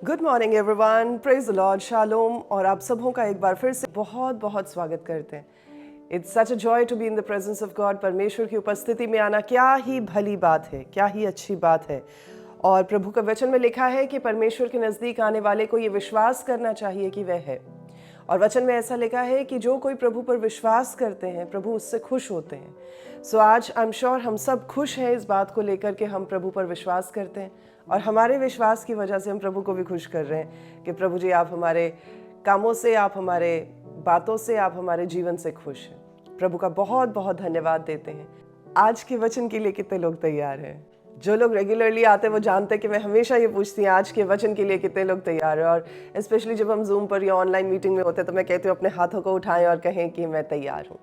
Good morning everyone, praise the Lord, shalom. और आप सबों का एक बार फिर से बहुत बहुत स्वागत करते हैं। It's such a joy to be in the presence of God. परमेश्वर की उपस्थिति में आना क्या ही भली बात है, क्या ही अच्छी बात है। और प्रभु का वचन में लिखा है कि परमेश्वर के नज़दीक आने वाले को ये विश्वास करना चाहिए कि वह है। और वचन में ऐसा लिखा है कि जो कोई प्रभु पर विश्वास करते हैं प्रभु उससे खुश होते हैं। सो आज आई एम श्योर हम सब खुश हैं इस बात को लेकर के हम प्रभु पर विश्वास करते हैं और हमारे विश्वास की वजह से हम प्रभु को भी खुश कर रहे हैं कि प्रभु जी आप हमारे कामों से, आप हमारे बातों से, आप हमारे जीवन से खुश हैं। प्रभु का बहुत बहुत धन्यवाद देते हैं। आज के वचन के लिए कितने लोग तैयार हैं? जो लोग रेगुलरली आते हैं वो जानते हैं कि मैं हमेशा ये पूछती हूँ आज के वचन के लिए कितने लोग तैयार हैं। और स्पेशली जब हम जूम पर या ऑनलाइन मीटिंग में होते हैं तो मैं कहती हूँ अपने हाथों को उठाएं और कहें कि मैं तैयार हूँ।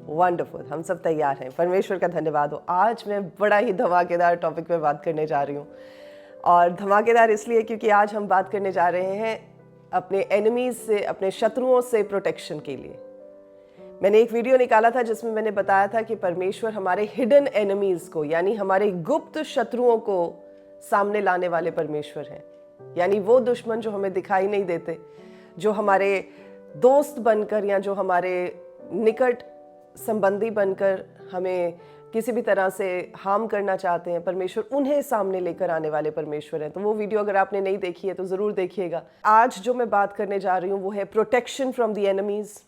वंडरफुल, हम सब तैयार हैं। परमेश्वर का धन्यवाद हो। आज मैं बड़ा ही धमाकेदार टॉपिक पे बात करने जा रही हूँ और धमाकेदार इसलिए क्योंकि आज हम बात करने जा रहे हैं अपने एनिमीज से, अपने शत्रुओं से प्रोटेक्शन के लिए। मैंने एक वीडियो निकाला था जिसमें मैंने बताया था कि परमेश्वर हमारे हिडन एनिमीज को, यानी हमारे गुप्त शत्रुओं को सामने लाने वाले परमेश्वर हैं। यानी वो दुश्मन जो हमें दिखाई नहीं देते, जो हमारे दोस्त बनकर या जो हमारे निकट संबंधी बनकर हमें किसी भी तरह से हार्म करना चाहते हैं, परमेश्वर उन्हें सामने लेकर आने वाले परमेश्वर हैं। तो वो वीडियो अगर आपने नहीं देखी है तो ज़रूर देखिएगा। आज जो मैं बात करने जा रही हूँ वो है प्रोटेक्शन फ्रॉम द एनिमीज,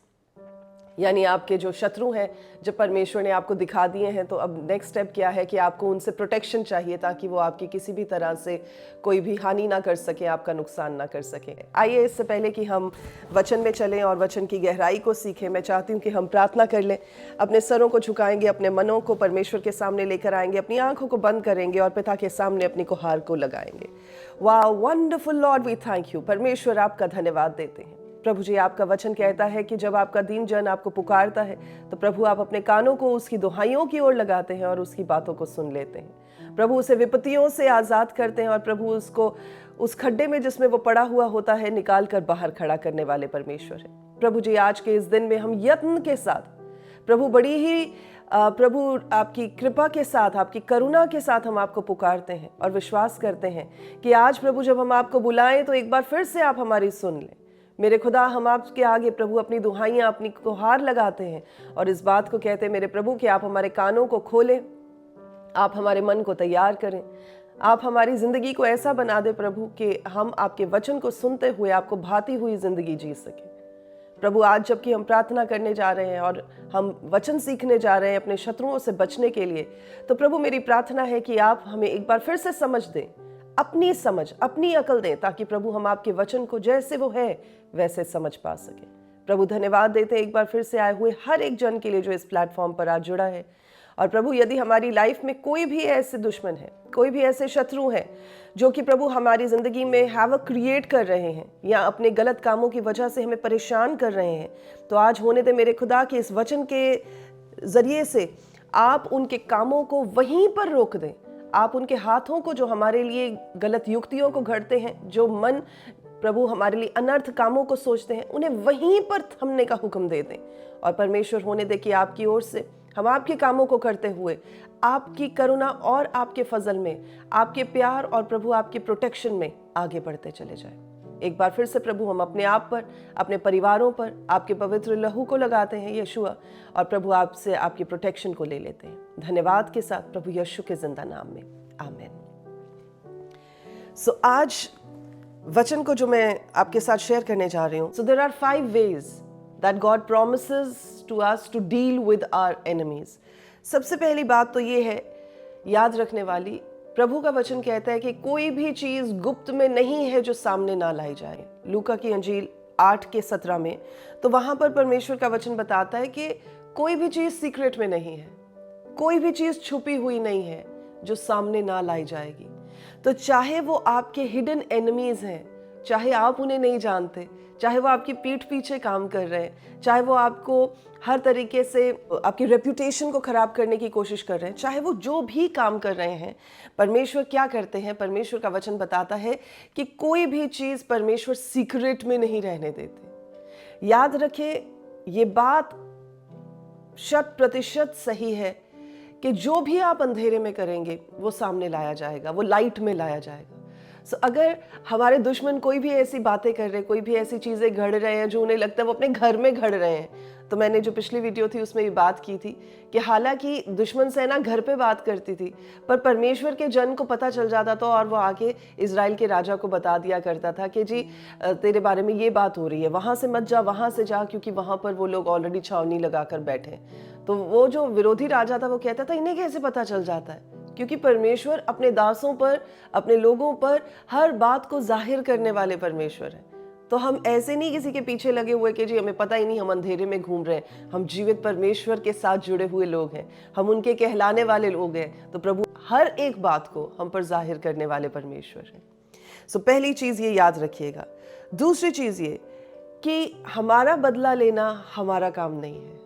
यानी आपके जो शत्रु हैं जब परमेश्वर ने आपको दिखा दिए हैं तो अब नेक्स्ट स्टेप क्या है कि आपको उनसे प्रोटेक्शन चाहिए ताकि वो आपकी किसी भी तरह से कोई भी हानि ना कर सके, आपका नुकसान ना कर सके। आइए इससे पहले कि हम वचन में चलें और वचन की गहराई को सीखें, मैं चाहती हूँ कि हम प्रार्थना कर लें। अपने सरों को झुकाएंगे, अपने मनों को परमेश्वर के सामने लेकर आएंगे, अपनी आंखों को बंद करेंगे और पिता के सामने अपनी गुहार को लगाएंगे। वाह, wonderful lord, we thank you. परमेश्वर आपका धन्यवाद देते हैं। प्रभु जी, आपका वचन कहता है कि जब आपका दीन जन आपको पुकारता है तो प्रभु आप अपने कानों को उसकी दुहाइयों की ओर लगाते हैं और उसकी बातों को सुन लेते हैं। प्रभु उसे विपत्तियों से आज़ाद करते हैं और प्रभु उसको उस खड्डे में जिसमें वो पड़ा हुआ होता है निकाल कर बाहर खड़ा करने वाले परमेश्वर है। प्रभु जी, आज के इस दिन में हम यत्न के साथ प्रभु बड़ी ही प्रभु आपकी कृपा के साथ, आपकी करुणा के साथ हम आपको पुकारते हैं और विश्वास करते हैं कि आज प्रभु जब हम आपको बुलाएं तो एक बार फिर से आप हमारी सुन लें। मेरे खुदा, हम आपके आगे प्रभु अपनी दुहाइयाँ, अपनी गुहार लगाते हैं और इस बात को कहते हैं मेरे प्रभु कि आप हमारे कानों को खोलें, आप हमारे मन को तैयार करें, आप हमारी ज़िंदगी को ऐसा बना दें प्रभु कि हम आपके वचन को सुनते हुए आपको भाती हुई ज़िंदगी जी सकें। प्रभु, आज जबकि हम प्रार्थना करने जा रहे हैं और हम वचन सीखने जा रहे हैं अपने शत्रुओं से बचने के लिए, तो प्रभु मेरी प्रार्थना है कि आप हमें एक बार फिर से समझ दें, अपनी समझ, अपनी अकल दें, ताकि प्रभु हम आपके वचन को जैसे वो है वैसे समझ पा सके। प्रभु धन्यवाद देते हैं एक बार फिर से आए हुए हर एक जन के लिए जो इस प्लेटफॉर्म पर आज जुड़ा है। और प्रभु यदि हमारी लाइफ में कोई भी ऐसे दुश्मन है, कोई भी ऐसे शत्रु हैं जो कि प्रभु हमारी ज़िंदगी में हैवक क्रिएट कर रहे हैं या अपने गलत कामों की वजह से हमें परेशान कर रहे हैं, तो आज होने दे मेरे खुदा कि इस वचन के ज़रिए से आप उनके कामों को वहीं पर रोक दें। आप उनके हाथों को जो हमारे लिए गलत युक्तियों को घड़ते हैं, जो मन प्रभु हमारे लिए अनर्थ कामों को सोचते हैं, उन्हें वहीं पर थमने का हुक्म दे दें। और परमेश्वर होने दे कि आपकी ओर से हम आपके कामों को करते हुए आपकी करुणा और आपके फजल में, आपके प्यार और प्रभु आपके प्रोटेक्शन में आगे बढ़ते चले जाएं। एक बार फिर से प्रभु हम अपने आप पर, अपने परिवारों पर आपके पवित्र लहू को लगाते हैं यीशुआ, और प्रभु आपसे आपकी प्रोटेक्शन को ले लेते हैं धन्यवाद के साथ प्रभु यीशु के जिंदा नाम में, आमीन। सो आज वचन को जो मैं आपके साथ शेयर करने जा रही हूँ, so there are 5 ways that God promises to us to deal with our enemies। सबसे पहली बात तो ये है याद रखने वाली, प्रभु का वचन कहता है कि कोई भी चीज गुप्त में नहीं है जो सामने ना लाई जाए। लूका की अंजील 8:17 में तो वहां पर परमेश्वर का वचन बताता है कि कोई भी चीज सीक्रेट में नहीं है, कोई भी चीज छुपी हुई नहीं है जो सामने ना लाई जाएगी। तो चाहे वो आपके हिडन एनिमीज हैं, चाहे आप उन्हें नहीं जानते, चाहे वो आपकी पीठ पीछे काम कर रहे हैं, चाहे वो आपको हर तरीके से आपकी रेप्यूटेशन को खराब करने की कोशिश कर रहे हैं, चाहे वो जो भी काम कर रहे हैं, परमेश्वर क्या करते हैं? परमेश्वर का वचन बताता है कि कोई भी चीज़ परमेश्वर सीक्रेट में नहीं रहने देते। याद रखें, ये बात 100% सही है कि जो भी आप अंधेरे में करेंगे वो सामने लाया जाएगा, वो लाइट में लाया जाएगा। सो अगर हमारे दुश्मन कोई भी ऐसी बातें कर रहे हैं, कोई भी ऐसी चीज़ें घड़ रहे हैं जो उन्हें लगता है वो अपने घर में घड़ रहे हैं, तो मैंने जो पिछली वीडियो थी उसमें ये बात की थी कि हालांकि दुश्मन सेना घर पे बात करती थी, पर परमेश्वर के जन को पता चल जाता था और वो आके इजराइल के राजा को बता दिया करता था कि जी तेरे बारे में ये बात हो रही है, वहाँ से मत जा, वहाँ से जा, क्योंकि वहाँ पर वो लोग ऑलरेडी छावनी लगा कर बैठे। तो वो जो विरोधी राजा था वो कहता था इन्हें कैसे पता चल जाता है, क्योंकि परमेश्वर अपने दासों पर, अपने लोगों पर हर बात को जाहिर करने वाले परमेश्वर हैं। तो हम ऐसे नहीं किसी के पीछे लगे हुए कि जी हमें पता ही नहीं, हम अंधेरे में घूम रहे हैं। हम जीवित परमेश्वर के साथ जुड़े हुए लोग हैं, हम उनके कहलाने वाले लोग हैं। तो प्रभु हर एक बात को हम पर जाहिर करने वाले परमेश्वर हैं। सो पहली चीज़ ये याद रखिएगा। दूसरी चीज़ ये कि हमारा बदला लेना हमारा काम नहीं है।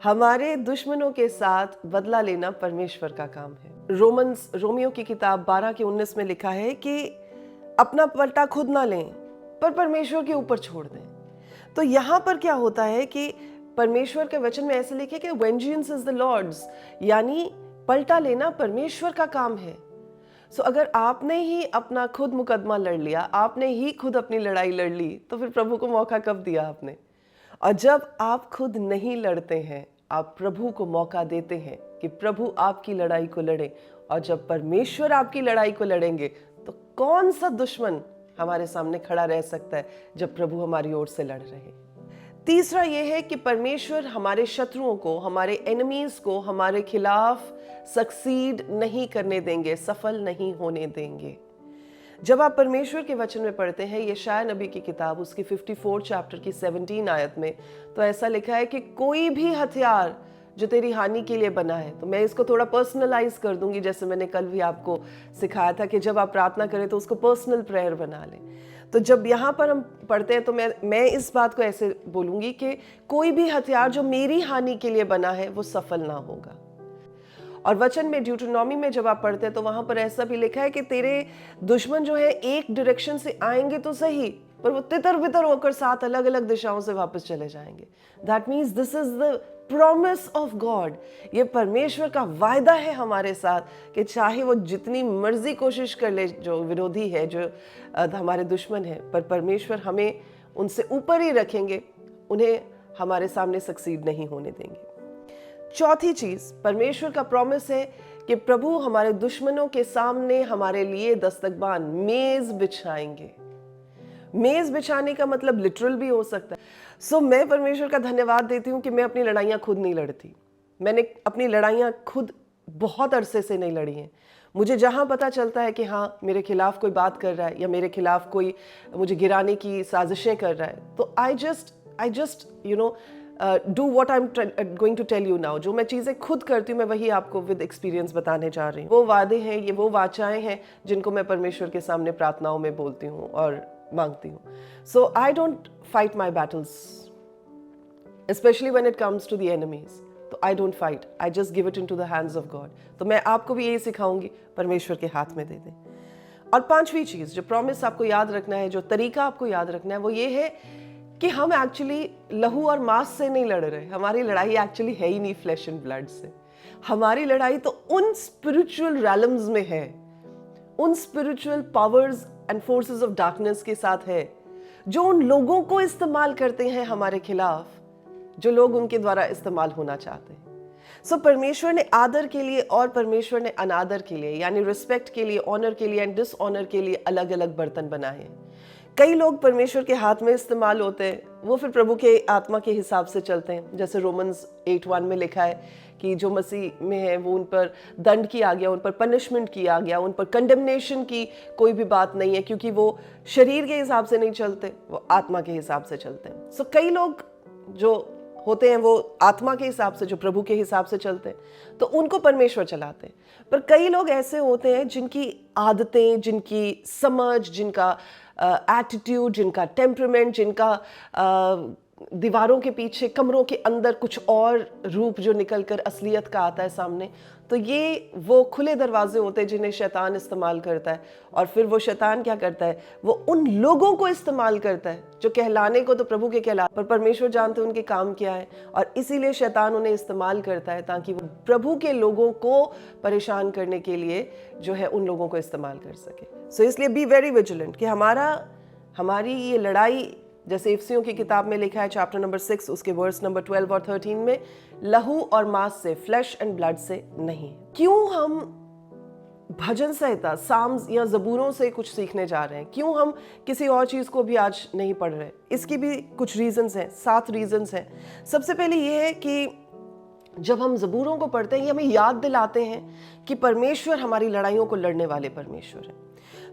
हमारे दुश्मनों के साथ बदला लेना परमेश्वर का काम है। रोमियो की किताब 12:19 में लिखा है कि अपना पलटा खुद ना लें, पर परमेश्वर के ऊपर छोड़ दें। तो यहाँ पर क्या होता है कि परमेश्वर के वचन में ऐसे लिखे कि वेंजेंस इज द लॉर्ड्स, यानी पलटा लेना परमेश्वर का काम है। सो अगर आपने ही अपना खुद मुकदमा लड़ लिया, आपने ही खुद अपनी लड़ाई लड़ ली, तो फिर प्रभु को मौका कब दिया आपने? और जब आप खुद नहीं लड़ते हैं, आप प्रभु को मौका देते हैं कि प्रभु आपकी लड़ाई को लड़े। और जब परमेश्वर आपकी लड़ाई को लड़ेंगे तो कौन सा दुश्मन हमारे सामने खड़ा रह सकता है जब प्रभु हमारी ओर से लड़ रहे हैं। तीसरा यह है कि परमेश्वर हमारे शत्रुओं को, हमारे एनिमीज को हमारे खिलाफ सक्सीड नहीं करने देंगे, सफल नहीं होने देंगे। जब आप परमेश्वर के वचन में पढ़ते हैं यशायाह नबी की किताब उसकी 54 चैप्टर की 17 आयत में, तो ऐसा लिखा है कि कोई भी हथियार जो तेरी हानि के लिए बना है, तो मैं इसको थोड़ा पर्सनलाइज कर दूंगी, जैसे मैंने कल भी आपको सिखाया था कि जब आप प्रार्थना करें तो उसको पर्सनल प्रेयर बना लें। तो जब यहाँ पर हम पढ़ते हैं तो मैं इस बात को ऐसे बोलूंगी कि कोई भी हथियार जो मेरी हानि के लिए बना है वो सफल ना होगा। और वचन में ड्यूटरनॉमी में जब आप पढ़ते हैं तो वहां पर ऐसा भी लिखा है कि तेरे दुश्मन जो है एक डायरेक्शन से आएंगे तो सही, पर वो तितर बितर होकर 7 अलग अलग दिशाओं से वापस चले जाएंगे। That means this is the promise of God. ये परमेश्वर का वायदा है हमारे साथ कि चाहे वो जितनी मर्जी कोशिश कर ले, जो विरोधी है, जो हमारे दुश्मन है, पर परमेश्वर हमें उनसे ऊपर ही रखेंगे, उन्हें हमारे सामने सक्सीड नहीं होने देंगे। चौथी चीज, परमेश्वर का प्रॉमिस है कि प्रभु हमारे दुश्मनों के सामने हमारे लिए दस्तकबान मेज बिछाएंगे। मेज बिछाने का मतलब लिटरल भी हो सकता है। सो मैं परमेश्वर का धन्यवाद देती हूँ कि मैं अपनी लड़ाइयाँ खुद नहीं लड़ती। मैंने अपनी लड़ाइयाँ खुद बहुत अरसे से नहीं लड़ी हैं। मुझे जहाँ पता चलता है कि हाँ मेरे खिलाफ कोई बात कर रहा है या मेरे खिलाफ कोई मुझे गिराने की साजिशें कर रहा है, तो I just do what I am going to tell you now. जो मैं चीज़ें खुद करती हूँ मैं वही आपको विद एक्सपीरियंस बताने जा रही हूँ। वो वादे हैं, ये वो वाचाएं हैं जिनको मैं परमेश्वर के सामने प्रार्थनाओं में बोलती हूँ और मांगती हूँ। So I don't fight my battles, specially when it comes to the enemies. तो I don't fight, I just give it in to the hands of God. तो मैं आपको भी यही सिखाऊंगी, परमेश्वर के हाथ में दे दें। और पांचवी चीज़, जो प्रॉमिस आपको याद रखना है, जो तरीका आपको याद रखना है, वो ये है कि हम एक्चुअली लहू और मांस से नहीं लड़ रहे। हमारी लड़ाई एक्चुअली है ही नहीं फ्लैश एंड ब्लड से। हमारी लड़ाई तो उन स्पिरिचुअल रैलम्स में है, उन spiritual powers and forces of darkness के साथ है, जो उन लोगों को इस्तेमाल करते हैं हमारे खिलाफ, जो लोग उनके द्वारा इस्तेमाल होना चाहते हैं। सो परमेश्वर ने आदर के लिए और परमेश्वर ने अनादर के लिए, यानी रिस्पेक्ट के लिए, ऑनर के लिए एंड डिसऑनर के लिए अलग अलग बर्तन बनाए हैं। कई लोग परमेश्वर के हाथ में इस्तेमाल होते हैं, वो फिर प्रभु के आत्मा के हिसाब से चलते हैं। जैसे रोमन्स 8:1 में लिखा है कि जो मसीह में है वो उन पर दंड किया गया, उन पर पनिशमेंट किया गया, उन पर कंडेमनेशन की कोई भी बात नहीं है, क्योंकि वो शरीर के हिसाब से नहीं चलते, वो आत्मा के हिसाब से चलते हैं। सो कई लोग जो होते हैं वो आत्मा के हिसाब से, जो प्रभु के हिसाब से चलते हैं, तो उनको परमेश्वर चलाते हैं। पर कई लोग ऐसे होते हैं जिनकी आदतें, जिनकी समझ, जिनका एटीट्यूड, जिनका टेम्परामेंट, जिनका दीवारों के पीछे, कमरों के अंदर कुछ और रूप जो निकल कर असलियत का आता है सामने, तो ये वो खुले दरवाजे होते हैं जिन्हें शैतान इस्तेमाल करता है। और फिर वो शैतान क्या करता है, वो उन लोगों को इस्तेमाल करता है जो कहलाने को तो प्रभु के कहला, पर परमेश्वर जानते हैं उनके काम क्या है, और इसीलिए शैतान उन्हें इस्तेमाल करता है ताकि वो प्रभु के लोगों को परेशान करने के लिए जो है उन लोगों को इस्तेमाल कर सके। सो इसलिए बी वेरी विजिलेंट कि हमारी ये लड़ाई, जैसे इफिसियों की किताब में लिखा है चैप्टर नंबर 6 उसके वर्स नंबर 12 और 13 में, लहू और मांस से, फ्लैश एंड ब्लड से नहीं। क्यों हम भजन संहिता, साम्स या जबूरों से कुछ सीखने जा रहे हैं, क्यों हम किसी और चीज को भी आज नहीं पढ़ रहे? इसकी भी कुछ रीजंस हैं, 7 रीजंस हैं। सबसे पहले ये है कि जब हम जबूरों को पढ़ते हैं ये हमें याद दिलाते हैं कि परमेश्वर हमारी लड़ाइयों को लड़ने वाले परमेश्वर है।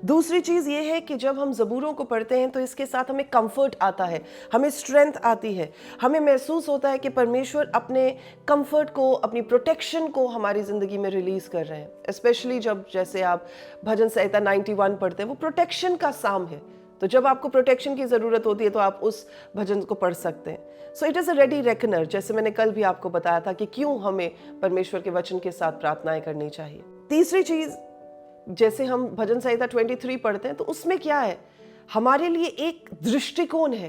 दूसरी चीज ये है कि जब हम जबूरों को पढ़ते हैं तो इसके साथ हमें कंफर्ट आता है, हमें स्ट्रेंथ आती है, हमें महसूस होता है कि परमेश्वर अपने कंफर्ट को, अपनी प्रोटेक्शन को हमारी जिंदगी में रिलीज कर रहे हैं। स्पेशली जब जैसे आप भजन संहिता 91 पढ़ते हैं, वो प्रोटेक्शन का साम है, तो जब आपको प्रोटेक्शन की जरूरत होती है तो आप उस भजन को पढ़ सकते हैं। So it is a ready reckoner, जैसे मैंने कल भी आपको बताया था कि क्यों हमें परमेश्वर के वचन के साथ प्रार्थनाएं करनी चाहिए। तीसरी चीज, जैसे हम भजन संहिता 23 पढ़ते हैं तो उसमें क्या है, हमारे लिए एक दृष्टिकोण है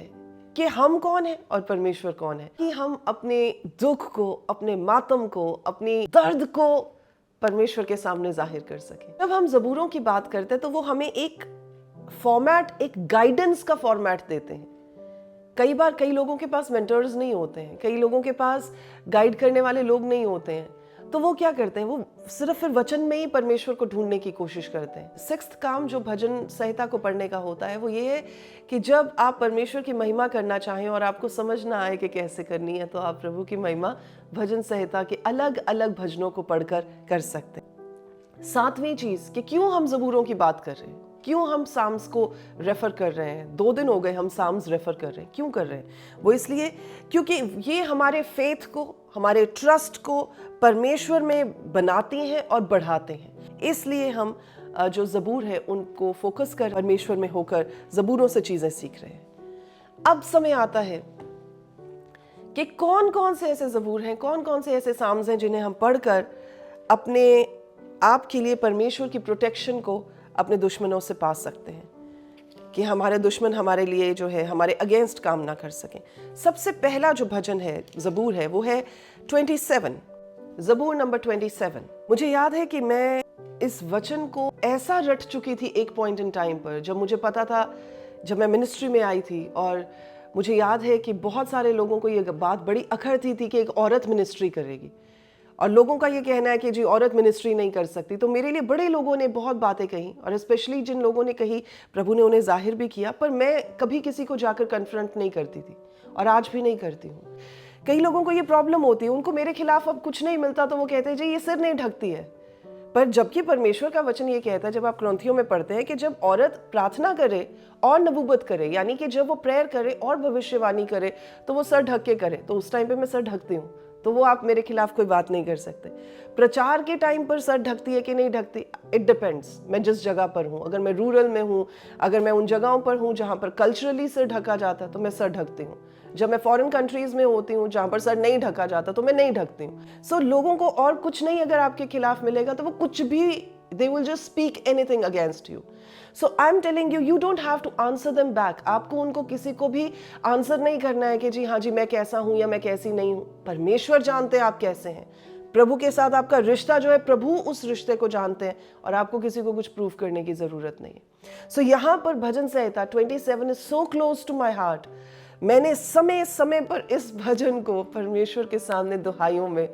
कि हम कौन है और परमेश्वर कौन है, कि हम अपने दुख को, अपने मातम को, अपनी दर्द को परमेश्वर के सामने जाहिर कर सके। जब हम जबूरों की बात करते हैं तो वो हमें एक फॉर्मेट, एक गाइडेंस का फॉर्मेट देते हैं। कई बार कई लोगों के पास मेंटर्स नहीं होते हैं, कई लोगों के पास गाइड करने वाले लोग नहीं होते हैं, तो वो क्या करते हैं, वो सिर्फ फिर वचन में ही परमेश्वर को ढूंढने की कोशिश करते हैं। 6th काम जो भजन संहिता को पढ़ने का होता है वो ये है कि जब आप परमेश्वर की महिमा करना चाहें और आपको समझ ना आए कि कैसे करनी है, तो आप प्रभु की महिमा भजन संहिता के अलग अलग भजनों को पढ़कर कर सकते हैं। 7वीं चीज कि क्यों हम जबूरों की बात कर रहे हैं, क्यों हम साम्स को रेफर कर रहे हैं। 2 दिन हो गए हम साम्स रेफर कर रहे हैं। क्यों कर रहे हैं? वो इसलिए क्योंकि ये हमारे फेथ को, हमारे ट्रस्ट को परमेश्वर में बनाती हैं और बढ़ाते हैं। इसलिए हम जो जबूर है उनको फोकस कर परमेश्वर में होकर जबूरों से चीजें सीख रहे हैं। अब समय आता है कि कौन कौन से ऐसे जबूर हैं, कौन कौन से ऐसे साम्स हैं जिन्हें हम पढ़कर अपने आप के लिए परमेश्वर की प्रोटेक्शन को अपने दुश्मनों से पा सकते हैं, कि हमारे दुश्मन हमारे लिए जो है हमारे अगेंस्ट काम ना कर सकें। सबसे पहला जो भजन है, जबूर है, वो है 27, जबूर नंबर 27। मुझे याद है कि मैं इस वचन को ऐसा रट चुकी थी एक पॉइंट इन टाइम पर, जब मुझे पता था, जब मैं मिनिस्ट्री में आई थी, और मुझे याद है कि बहुत सारे लोगों को ये बात बड़ी अखरती थी कि एक औरत मिनिस्ट्री करेगी, और लोगों का ये कहना है कि जी औरत मिनिस्ट्री नहीं कर सकती। तो मेरे लिए बड़े लोगों ने बहुत बातें कही, और स्पेशली जिन लोगों ने कही प्रभु ने उन्हें जाहिर भी किया, पर मैं कभी किसी को जाकर कन्फ्रंट नहीं करती थी, और आज भी नहीं करती हूँ। कई लोगों को ये प्रॉब्लम होती है, उनको मेरे खिलाफ अब कुछ नहीं मिलता तो वो कहते हैं जी ये सिर नहीं ढकती है। पर जबकि परमेश्वर का वचन ये कहता है, जब आप क्रंथियों में पढ़ते हैं, कि जब औरत प्रार्थना करे और नबूवत करे, यानी कि जब वो प्रेयर करे और भविष्यवाणी करे तो वो सर ढक के करे, तो उस टाइम पे मैं सर ढकती हूँ, तो वो आप मेरे खिलाफ कोई बात नहीं कर सकते। प्रचार के टाइम पर सर ढकती है कि नहीं ढकती, इट डिपेंड्स, मैं जिस जगह पर हूँ। अगर मैं रूरल में हूँ, अगर मैं उन जगहों पर हूँ जहाँ पर कल्चरली सर ढका जाता है तो मैं सर ढकती हूँ। जब मैं फॉरेन कंट्रीज में होती हूँ जहाँ पर सर नहीं ढका जाता तो मैं नहीं ढकती हूँ। सो लोगों को और कुछ नहीं अगर आपके खिलाफ मिलेगा तो वो कुछ भी, they will just speak anything against you. So I'm telling you, you don't have to answer them back. आपको उनको किसी को भी आंसर नहीं करना है कि जी हाँ जी मैं कैसा हूँ या मैं कैसी नहीं हूँ। परमेश्वर जानते हैं आप कैसे हैं। प्रभु के साथ आपका रिश्ता जो है, प्रभु उस रिश्ते को जानते हैं, और आपको किसी को कुछ प्रूफ करने की जरूरत नहीं है। सो यहाँ पर भजन संहिता 27 is so close to my heart. मैंने समय समय पर इस भजन को परमेश्वर के सामने दुहाइयों में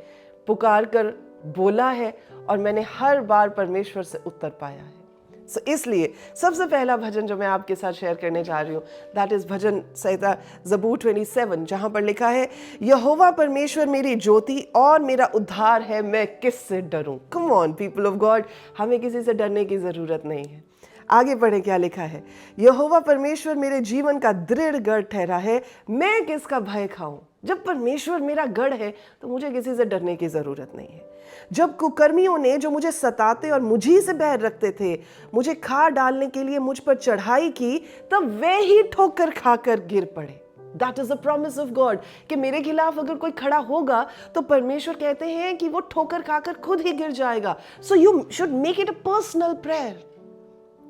पुकार कर बोला है, और मैंने हर बार परमेश्वर से उत्तर पाया है। सो इसलिए सबसे पहला भजन जो मैं आपके साथ शेयर करने जा रही हूँ, दैट इज भजन संहिता जबूर 27, जहाँ पर लिखा है, यहोवा परमेश्वर मेरी ज्योति और मेरा उद्धार है, मैं किससे डरूं। Come on people of God, हमें किसी से डरने की जरूरत नहीं है। आगे पढ़े क्या लिखा है, यहोवा परमेश्वर मेरे जीवन का दृढ़ गढ़ ठहरा है, मैं किसका भय खाऊं। जब परमेश्वर मेरा गढ़ है तो मुझे किसी से डरने की जरूरत नहीं है। जब कुकर्मियों ने, जो मुझे सताते और मुझी से बैर रखते थे, मुझे खा डालने के लिए मुझ पर चढ़ाई की, तब वे ही ठोकर खाकर गिर पड़े। That is a promise of God कि मेरे खिलाफ अगर कोई खड़ा होगा तो परमेश्वर कहते हैं कि वो ठोकर खाकर खुद ही गिर जाएगा. So you should make it a personal prayer.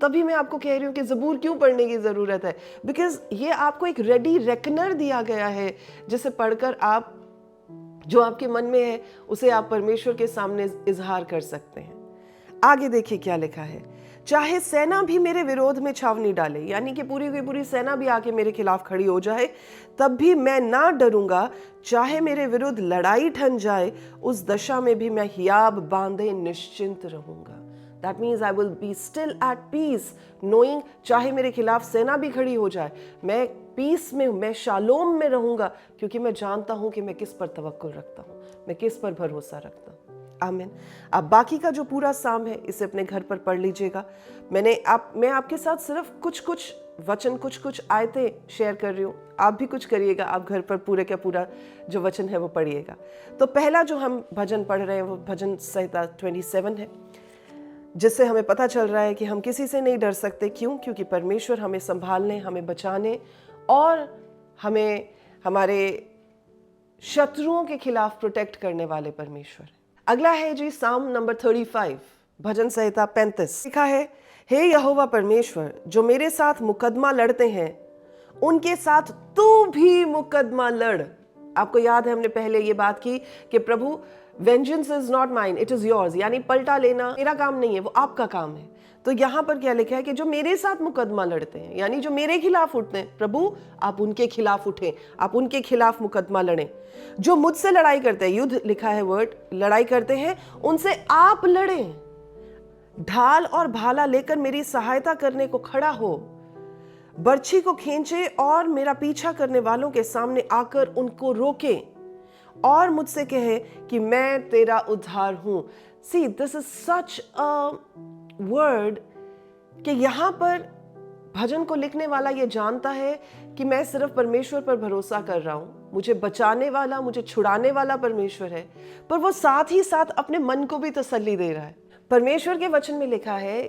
तभी मैं आपको कह रही हूँ कि ज़बूर क्यों पढ़ने की ज़रूरत है, बिकॉज ये आपको एक रेडी रेकनर दिया गया है जिसे पढ़कर आप जो आपके मन में है उसे आप परमेश्वर के सामने इजहार कर सकते हैं. आगे देखिए क्या लिखा है. चाहे सेना भी मेरे विरोध में छावनी डाले, यानी कि पूरी की पूरी सेना भी आके मेरे खिलाफ खड़ी हो जाए, तब भी मैं ना डरूंगा. चाहे मेरे विरुद्ध लड़ाई ठन जाए, उस दशा में भी मैं हियाब बांधे निश्चिंत रहूंगा. That means I will be still at peace, knowing चाहे मेरे खिलाफ सेना भी खड़ी हो जाए, मैं पीस में, मैं शालोम में रहूंगा, क्योंकि मैं जानता हूं कि मैं किस पर तवक्कुल रखता हूं, मैं किस पर भरोसा रखता हूं. आमीन. अब बाकी का जो पूरा साम है इसे अपने घर पर पढ़ लीजिएगा. मैं आपके साथ सिर्फ कुछ वचन, कुछ आयतें शेयर कर रही हूँ. आप भी कुछ करिएगा, आप घर पर पूरे का पूरा जो वचन है वो पढ़िएगा. तो पहला जो हम भजन पढ़ रहे हैं वो भजन संहिता 27 है, जिससे हमें पता चल रहा है कि हम किसी से नहीं डर सकते. क्यों? क्योंकि परमेश्वर हमें संभालने, हमें बचाने और हमें हमारे शत्रुओं के खिलाफ प्रोटेक्ट करने वाले परमेश्वर. अगला है जी साम नंबर 35, भजन संहिता 35. लिखा है, हे यहोवा परमेश्वर, जो मेरे साथ मुकदमा लड़ते हैं उनके साथ तू भी मुकदमा लड़. आपको याद है हमने पहले ये बात की कि प्रभु vengeance is not mine, it is yours, यानी पलटा लेना मेरा काम नहीं है, वो आपका काम है. तो यहाँ पर क्या लिखा है कि जो मेरे साथ मुकदमा लड़ते हैं, यानी जो मेरे खिलाफ उठते हैं, प्रभु आप उनके खिलाफ उठें, आप उनके खिलाफ मुकदमा लड़ें. जो मुझसे लड़ाई करते हैं, युद्ध लिखा है वर्ड, लड़ाई करते हैं, उनसे आप लड़ें. ढाल और भाला लेकर मेरी सहायता करने को खड़ा हो, बर्छी को खींचे और मेरा पीछा करने वालों के सामने आकर उनको रोके और मुझसे कहे कि मैं तेरा उद्धार हूं. See, this is such a word कि यहां पर भजन को लिखने वाला ये जानता है कि मैं सिर्फ परमेश्वर पर भरोसा कर रहा हूं, मुझे बचाने वाला, मुझे छुड़ाने वाला परमेश्वर है, पर वो साथ ही साथ अपने मन को भी तसल्ली दे रहा है. परमेश्वर के वचन में लिखा है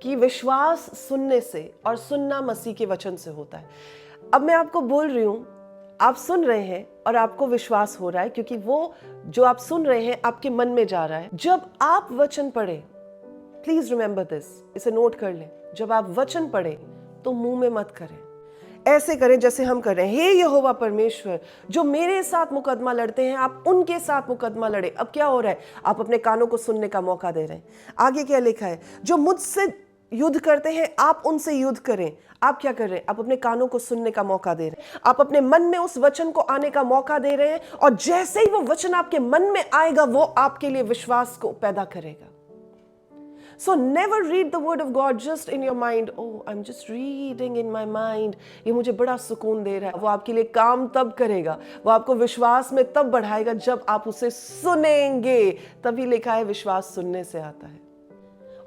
कि विश्वास सुनने से और सुनना मसीह के वचन से होता है. अब मैं आपको बोल रही हूं, आप सुन रहे हैं और आपको विश्वास हो रहा है, क्योंकि वो जो आप सुन रहे हैं आपके मन में जा रहा है. जब आप वचन पढ़ें, प्लीज रिमेंबर दिस, इसे नोट कर लें, जब आप वचन पढ़ें तो मुंह में मत करें, ऐसे करें जैसे हम कर रहे हैं. हे यहोवा परमेश्वर, जो मेरे साथ मुकदमा लड़ते हैं, आप उनके साथ मुकदमा लड़े. अब क्या हो रहा है? आप अपने कानों को सुनने का मौका दे रहे हैं. आगे क्या लिखा है? जो मुझसे युद्ध करते हैं आप उनसे युद्ध करें. आप क्या कर रहे हैं? आप अपने कानों को सुनने का मौका दे रहे हैं, आप अपने मन में उस वचन को आने का मौका दे रहे हैं, और जैसे ही वो वचन आपके मन में आएगा वो आपके लिए विश्वास को पैदा करेगा. So never read the word of God just in your mind. Oh, I'm just reading in my mind. ये मुझे बड़ा सुकून दे रहा है. वो आपके लिए काम तब करेगा, वो आपको विश्वास में तब बढ़ाएगा जब आप उसे सुनेंगे. तभी लिखा है विश्वास सुनने से आता है.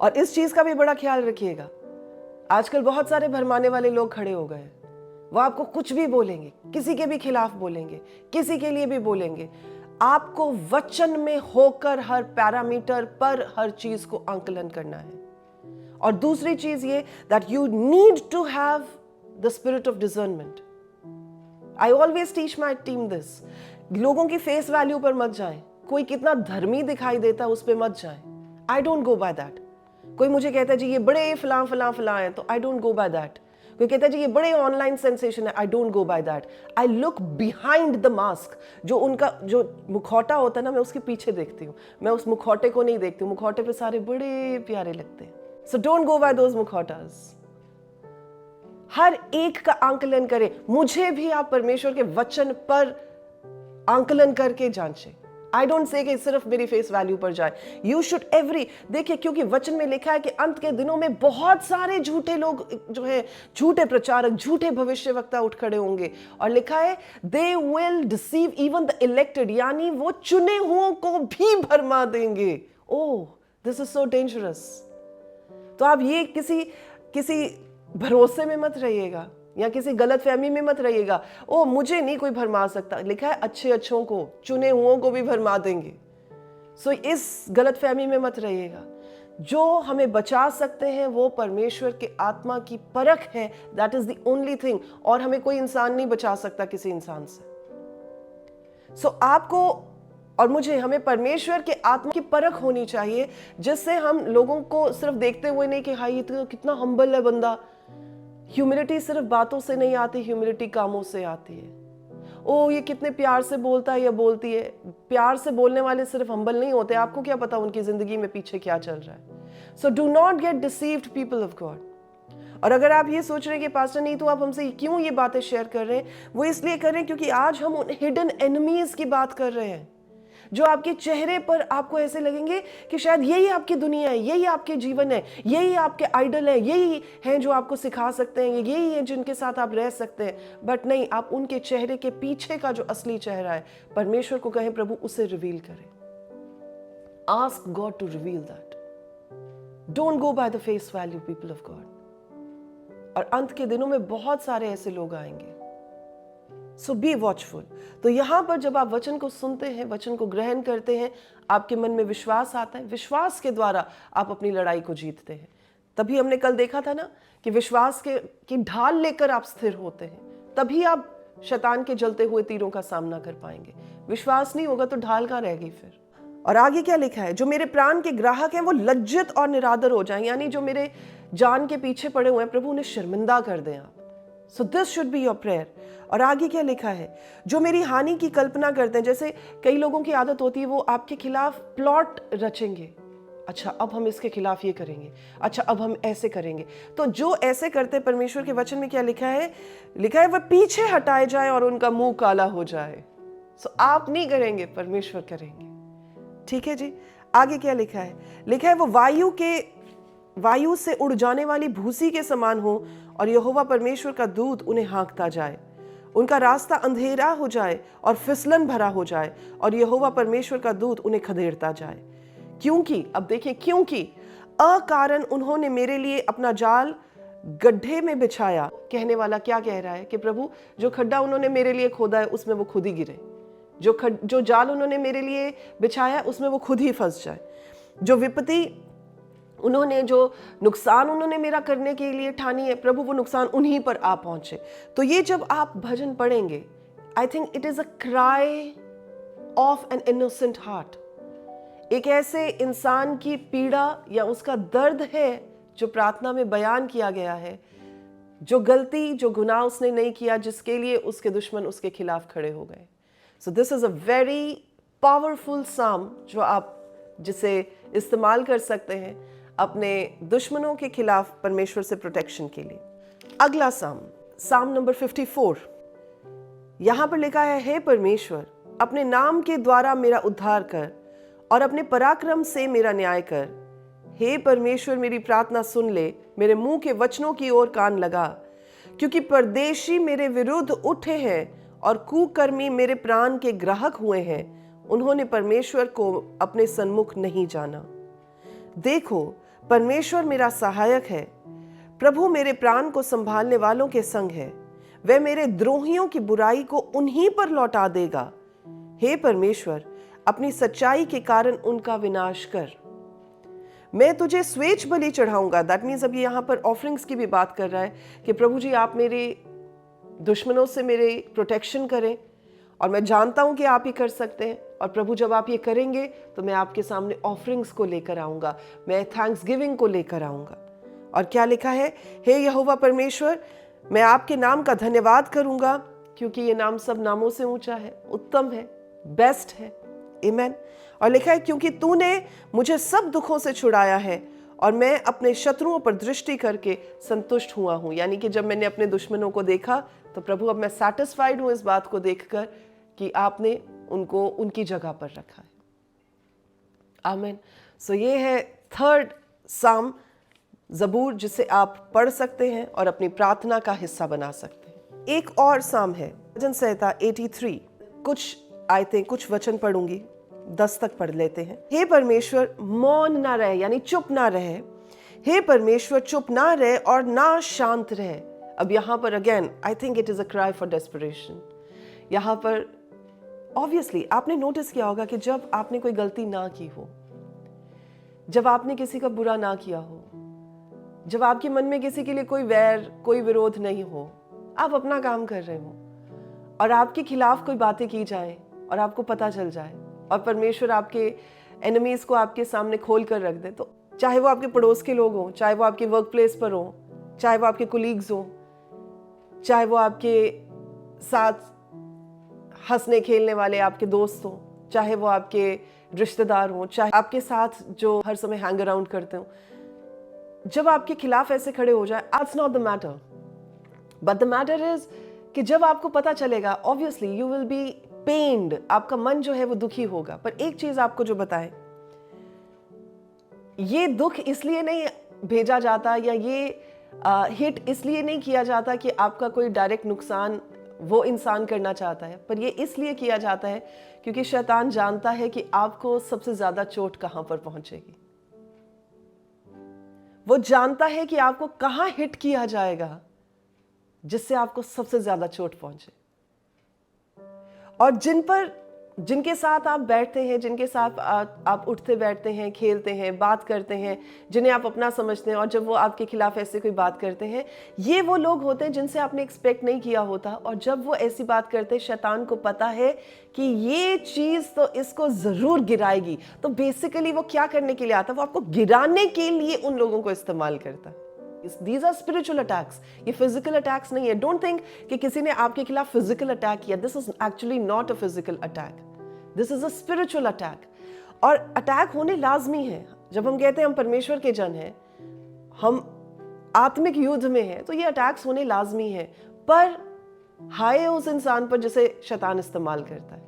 और इस चीज का भी बड़ा ख्याल रखिएगा, आजकल बहुत सारे भरमाने वाले लोग खड़े हो गए. वो आपको कुछ भी बोलेंगे, किसी के भी खिलाफ बोलेंगे, किसी के लिए भी बोलेंगे. आपको वचन में होकर हर पैरामीटर पर हर चीज को आंकलन करना है. और दूसरी चीज ये that you need to have the spirit of discernment. I always teach my team this. लोगों की फेस वैल्यू पर मत जाएं. कोई कितना धर्मी दिखाई देता उस पर मत जाएं. I don't go by that. कोई मुझे कहता है जी ये बड़े फलां फलां फलां है, तो I don't go by that. कोई कहता है जी ये बड़े ऑनलाइन सेंसेशन है, I don't go by that. I look behind the mask. जो उनका जो मुखौटा होता है ना, मैं उसके पीछे देखती हूँ, मैं उस मुखौटे को नहीं देखती हूँ. मुखौटे पे सारे बड़े प्यारे लगते हैं. So don't go by those मुखौटास. हर एक का आंकलन करें. मुझे भी आप परमेश्वर के वचन पर आंकलन करके जांचें. आई डोंट से कि सिर्फ मेरी फेस वैल्यू पर जाए. यू शुड एवरी, देखिए, क्योंकि वचन में लिखा है कि अंत के दिनों में बहुत सारे झूठे लोग जो है, झूठे प्रचारक, झूठे भविष्यवक्ता उठ खड़े होंगे. और लिखा है they will deceive even the elected, यानी वो चुने हुओं को भी भरमा देंगे. ओह, दिस इज सो डेंजरस. तो आप ये किसी भरोसे में मत रहिएगा या किसी गलत फहमी में मत रहिएगा. ओ, मुझे नहीं कोई भरमा सकता. लिखा है अच्छे अच्छों को, चुने हुओं को भी भरमा देंगे. सो इस गलत फहमी में मत रहिएगा. जो हमें बचा सकते हैं वो परमेश्वर के आत्मा की परख है। That is the only thing. और हमें कोई इंसान नहीं बचा सकता किसी इंसान से। सो आपको और मुझे, हमें परमेश्वर के आत्मा की परख होनी चाहिए, जिससे हम लोगों को सिर्फ देखते हुए नहीं कि हाँ ये तो कितना हम्बल है बंदा। ह्यूमिलिटी सिर्फ बातों से नहीं आती, ह्यूमिलिटी कामों से आती है। ओ ये कितने प्यार से बोलता है या बोलती है। प्यार से बोलने वाले सिर्फ हम्बल नहीं होते, आपको क्या पता उनकी जिंदगी में पीछे क्या चल रहा है। So do not gate deceived people of God. और अगर आप ये सोच रहे हैं कि पास्टर नहीं तो आप हमसे क्यों ये बातें शेयर कर रहे हैं, वो इसलिए कर रहे हैं क्योंकि आज हम उन हिडन एनिमीज की बात कर रहे हैं, जो आपके चेहरे पर आपको ऐसे लगेंगे कि शायद यही आपकी दुनिया है, यही आपके जीवन है, यही आपके आइडल है, यही हैं जो आपको सिखा सकते हैं, यही है जिनके साथ आप रह सकते हैं। बट नहीं, आप उनके चेहरे के पीछे का जो असली चेहरा है, परमेश्वर को कहें प्रभु उसे रिवील करें। Ask God to reveal that. Don't go by the face value people of God. और अंत के दिनों में बहुत सारे ऐसे लोग आएंगे। सो बी वॉचफुल। तो यहां पर जब आप वचन को सुनते हैं, वचन को ग्रहण करते हैं, आपके मन में विश्वास आता है। विश्वास के द्वारा आप अपनी लड़ाई को जीतते हैं। तभी हमने कल देखा था ना कि विश्वास की ढाल लेकर आप स्थिर होते हैं, तभी आप शैतान के जलते हुए तीरों का सामना कर पाएंगे। विश्वास नहीं होगा तो ढाल कहां रहेगी फिर। और आगे क्या लिखा है, जो मेरे प्राण के ग्राहक हैं वो लज्जित और निरादर हो जाएं, यानी जो मेरे जान के पीछे पड़े हुए हैं, प्रभु उन्हें शर्मिंदा कर दें आप। So this should be your prayer. और आगे क्या लिखा है, जो मेरी हानि की कल्पना करते हैं। जैसे कई लोगों की आदत होती है, वो आपके खिलाफ प्लॉट रचेंगे। अच्छा अब हम इसके खिलाफ ये करेंगे, अच्छा अब हम ऐसे करेंगे। तो जो ऐसे करते, परमेश्वर के वचन में क्या लिखा है, वह पीछे हटाए जाए और उनका मुंह काला हो जाए। सो आप नहीं करेंगे, परमेश्वर करेंगे। ठीक है जी। आगे क्या लिखा है, वो वायु से उड़ जाने वाली भूसी के समान हो और यहोवा परमेश्वर का दूत उन्हें हाँकता जाए। उनका रास्ता अंधेरा हो जाए और फिसलन भरा हो जाए और यहोवा परमेश्वर का दूत उन्हें खदेड़ता जाए। क्योंकि अब देखिए, क्योंकि अकारण उन्होंने मेरे लिए अपना जाल गड्ढे में बिछाया। कहने वाला क्या कह रहा है कि प्रभु जो खड्डा उन्होंने मेरे लिए खोदा है उसमें वो खुद ही गिरे। जो जाल उन्होंने मेरे लिए बिछाया उसमें वो खुद ही फंस जाए। जो विपत्ति उन्होंने, जो नुकसान उन्होंने मेरा करने के लिए ठानी है, प्रभु वो नुकसान उन्हीं पर आ पहुंचे। तो ये जब आप भजन पढ़ेंगे, I think it is a cry of an innocent heart. एक ऐसे इंसान की पीड़ा या उसका दर्द है जो प्रार्थना में बयान किया गया है, जो गलती, जो गुनाह उसने नहीं किया, जिसके लिए उसके दुश्मन उसके खिलाफ खड़े हो गए। So this is a very powerful साम जो आप जिसे इस्तेमाल कर सकते हैं अपने दुश्मनों के खिलाफ परमेश्वर से प्रोटेक्शन के लिए। अगला साम नंबर 54। यहां पर लिखा है, हे परमेश्वर अपने नाम के द्वारा मेरा उद्धार कर और अपने पराक्रम से मेरा न्याय कर। हे परमेश्वर मेरी प्रार्थना सुन ले, मेरे मुंह के वचनों की ओर कान लगा, क्योंकि परदेशी मेरे विरुद्ध उठे हैं और कुकर्मी मेरे प्राण के ग्राहक हुए हैं। उन्होंने परमेश्वर को अपने सन्मुख नहीं जाना। देखो परमेश्वर मेरा सहायक है, प्रभु मेरे प्राण को संभालने वालों के संग है। वह मेरे द्रोहियों की बुराई को उन्हीं पर लौटा देगा। हे परमेश्वर अपनी सच्चाई के कारण उनका विनाश कर। मैं तुझे स्वेच्छ बलि चढ़ाऊंगा। दैट मीन्स अब यहाँ पर ऑफरिंग्स की भी बात कर रहा है कि प्रभु जी आप मेरे दुश्मनों से मेरे प्रोटेक्शन करें, और मैं जानता हूं कि आप ही कर सकते हैं। और प्रभु जब आप ये करेंगे तो मैं आपके सामने ऑफरिंग्स को लेकर आऊंगा, मैं थैंक्स गिविंग को लेकर आऊंगा। और क्या लिखा है, हे यहोवा परमेश्वर मैं आपके नाम का धन्यवाद करूंगा, क्योंकि ये नाम सब नामों से ऊंचा है, उत्तम है, बेस्ट है। आमीन। और लिखा है, क्योंकि तूने मुझे सब दुखों से छुड़ाया है और मैं अपने शत्रुओं पर दृष्टि करके संतुष्ट हुआ हूं। यानी कि जब मैंने अपने दुश्मनों को देखा तो प्रभु अब मैं सैटिस्फाइड हूं इस बात को देखकर कि आपने उनको उनकी जगह पर रखा है। आमीन। सो ये है थर्ड साम ज़बूर, जिसे आप पढ़ सकते हैं और अपनी प्रार्थना का हिस्सा बना सकते हैं। एक और साम है भजन संहिता 83। कुछ आयतें, कुछ वचन पढ़ूंगी, 10 तक पढ़ लेते हैं। हे परमेश्वर मौन ना रहे, यानी चुप ना रहे। हे परमेश्वर चुप ना रहे और ना शांत रहे। अब यहाँ पर again I think it is a cry for desperation. यहाँ पर ऑब्वियसली आपने नोटिस किया होगा कि जब आपने कोई गलती ना की हो, जब आपने किसी का बुरा ना किया हो, जब आपके मन में किसी के लिए कोई वैर, कोई विरोध नहीं हो, आप अपना काम कर रहे हो और आपके खिलाफ कोई बातें की जाए और आपको पता चल जाए और परमेश्वर आपके एनिमीज को आपके सामने खोल कर रख दे, तो चाहे वो आपके पड़ोस के लोग हों, चाहे वो आपके वर्क प्लेस पर हों, चाहे वो आपके कोलीग्स हों, चाहे वो आपके साथ हंसने खेलने वाले आपके दोस्त हों, चाहे वो आपके रिश्तेदार हों, चाहे आपके साथ जो हर समय हैंग अराउंड करते हो, जब आपके खिलाफ ऐसे खड़े हो जाए, that's not the matter, but the matter is कि जब आपको पता चलेगा, ऑब्वियसली यू विल बी पेन्ड, आपका मन जो है वो दुखी होगा। पर एक चीज आपको जो बताए, ये दुख इसलिए नहीं भेजा जाता या ये हिट इसलिए नहीं किया जाता कि आपका कोई डायरेक्ट नुकसान वो इंसान करना चाहता है, पर ये इसलिए किया जाता है क्योंकि शैतान जानता है कि आपको सबसे ज्यादा चोट कहां पर पहुंचेगी। वो जानता है कि आपको कहां हिट किया जाएगा जिससे आपको सबसे ज्यादा चोट पहुंचे। और जिनके साथ आप बैठते हैं, जिनके साथ आप उठते बैठते हैं, खेलते हैं, बात करते हैं, जिन्हें आप अपना समझते हैं, और जब वो आपके खिलाफ ऐसे कोई बात करते हैं, ये वो लोग होते हैं जिनसे आपने एक्सपेक्ट नहीं किया होता। और जब वो ऐसी बात करते हैं, शैतान को पता है कि ये चीज तो इसको जरूर गिराएगी, तो बेसिकली वो क्या करने के लिए आता है, वो आपको गिराने के लिए उन लोगों को इस्तेमाल करता है। These are spiritual attacks. ये physical attacks नहीं है। Don't think कि किसी ने आपके खिलाफ physical attack किया। This is actually not a physical attack. This is a spiritual attack. और attack होने लाजमी है। जब हम कहते हैं हम परमेश्वर के जन हैं, हम आत्मिक युद्ध में हैं, तो ये अटैक्स होने लाजमी है। पर हाय उस इंसान पर जिसे शैतान इस्तेमाल करता है।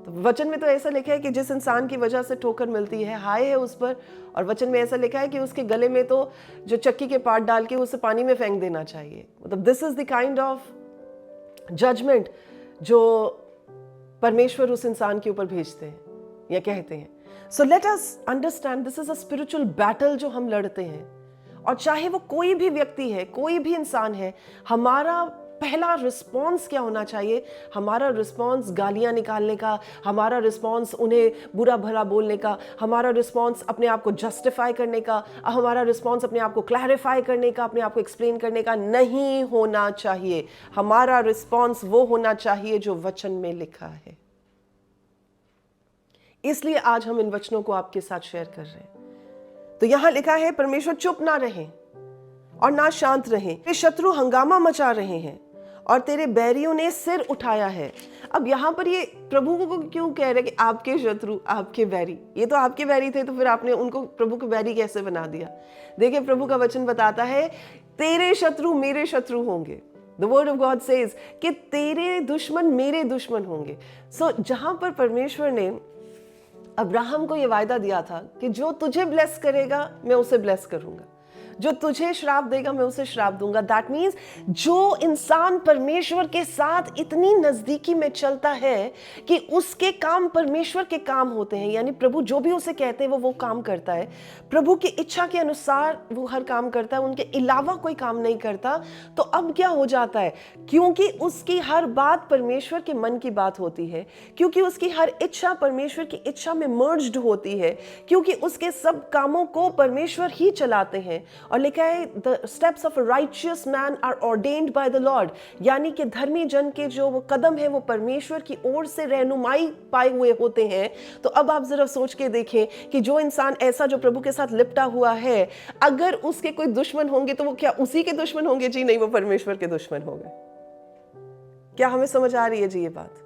तो वचन में तो ऐसा लिखा है कि जिस इंसान की वजह से ठोकर मिलती है, हाय है उस पर। और वचन में ऐसा लिखा है कि उसके गले में तो जो चक्की के पार्ट डाल के उसे पानी में फेंक देना चाहिए। मतलब this is the kind of judgement जो परमेश्वर उस इंसान के ऊपर भेजते हैं या कहते हैं। So let us understand this is a spiritual battle जो हम लड़ते हैं। और चाहे वो कोई भी व्यक्ति है, कोई भी इंसान है, हमारा पहला रिस्पॉन्स क्या होना चाहिए? हमारा रिस्पॉन्स गालियां निकालने का, हमारा रिस्पॉन्स उन्हें बुरा भला बोलने का, हमारा रिस्पॉन्स अपने आप को जस्टिफाई करने का, हमारा रिस्पॉन्स अपने आप को क्लैरिफाई करने का, अपने आप को एक्सप्लेन करने का नहीं होना चाहिए। हमारा रिस्पॉन्स वो होना चाहिए जो वचन में लिखा है। इसलिए आज हम इन वचनों को आपके साथ शेयर कर रहे हैं। तो यहां लिखा है, परमेश्वर चुप ना रहे और ना शांत रहे, तेरे शत्रु हंगामा मचा रहे हैं और तेरे बैरियों ने सिर उठाया है। अब यहाँ पर ये प्रभु को क्यों कह रहे कि आपके शत्रु, आपके बैरी? ये तो आपके बैरी थे, तो फिर आपने उनको प्रभु के बैरी कैसे बना दिया? देखिए, प्रभु का वचन बताता है तेरे शत्रु मेरे शत्रु होंगे। The word of God says कि तेरे दुश्मन मेरे दुश्मन होंगे। सो जहां पर परमेश्वर ने अब्राहम को ये वायदा दिया था कि जो तुझे ब्लेस करेगा मैं उसे ब्लेस करूंगा, जो तुझे श्राप देगा मैं उसे श्राप दूंगा। दैट मीन्स जो इंसान परमेश्वर के साथ इतनी नजदीकी में चलता है कि उसके काम परमेश्वर के काम होते हैं, यानी प्रभु जो भी उसे कहते हैं वो काम करता है, प्रभु की इच्छा के अनुसार वो हर काम करता है, उनके अलावा कोई काम नहीं करता। तो अब क्या हो जाता है? क्योंकि उसकी हर बात परमेश्वर के मन की बात होती है, क्योंकि उसकी हर इच्छा परमेश्वर की इच्छा में मर्ज्ड होती है, क्योंकि उसके सब कामों को परमेश्वर ही चलाते हैं। और लिखा है the steps of a righteous man are ordained by the lord, यानी कि धर्मी जन के जो वो कदम है वो परमेश्वर की ओर से रहनुमाई पाए हुए होते हैं। तो अब आप जरा सोच के देखें कि जो इंसान ऐसा जो प्रभु के साथ लिपटा हुआ है, अगर उसके कोई दुश्मन होंगे तो वो क्या उसी के दुश्मन होंगे? जी नहीं, वो परमेश्वर के दुश्मन होंगे। क्या हमें समझ आ रही है जी ये बात?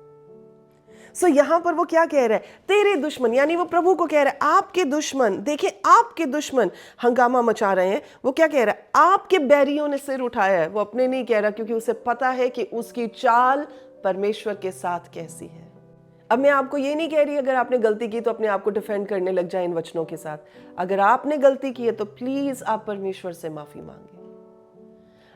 सो यहां पर वो क्या कह रहा है? तेरे दुश्मन, यानी वो प्रभु को कह रहा है आपके दुश्मन, देखिए आपके दुश्मन हंगामा मचा रहे हैं। वो क्या कह रहा है? आपके बैरियों ने सिर उठाया है। वो अपने नहीं कह रहा, क्योंकि उसे पता है कि उसकी चाल परमेश्वर के साथ कैसी है। अब मैं आपको ये नहीं कह रही अगर आपने गलती की तो अपने आप को डिफेंड करने लग जाए इन वचनों के साथ। अगर आपने गलती की है तो प्लीज आप परमेश्वर से माफी मांगे।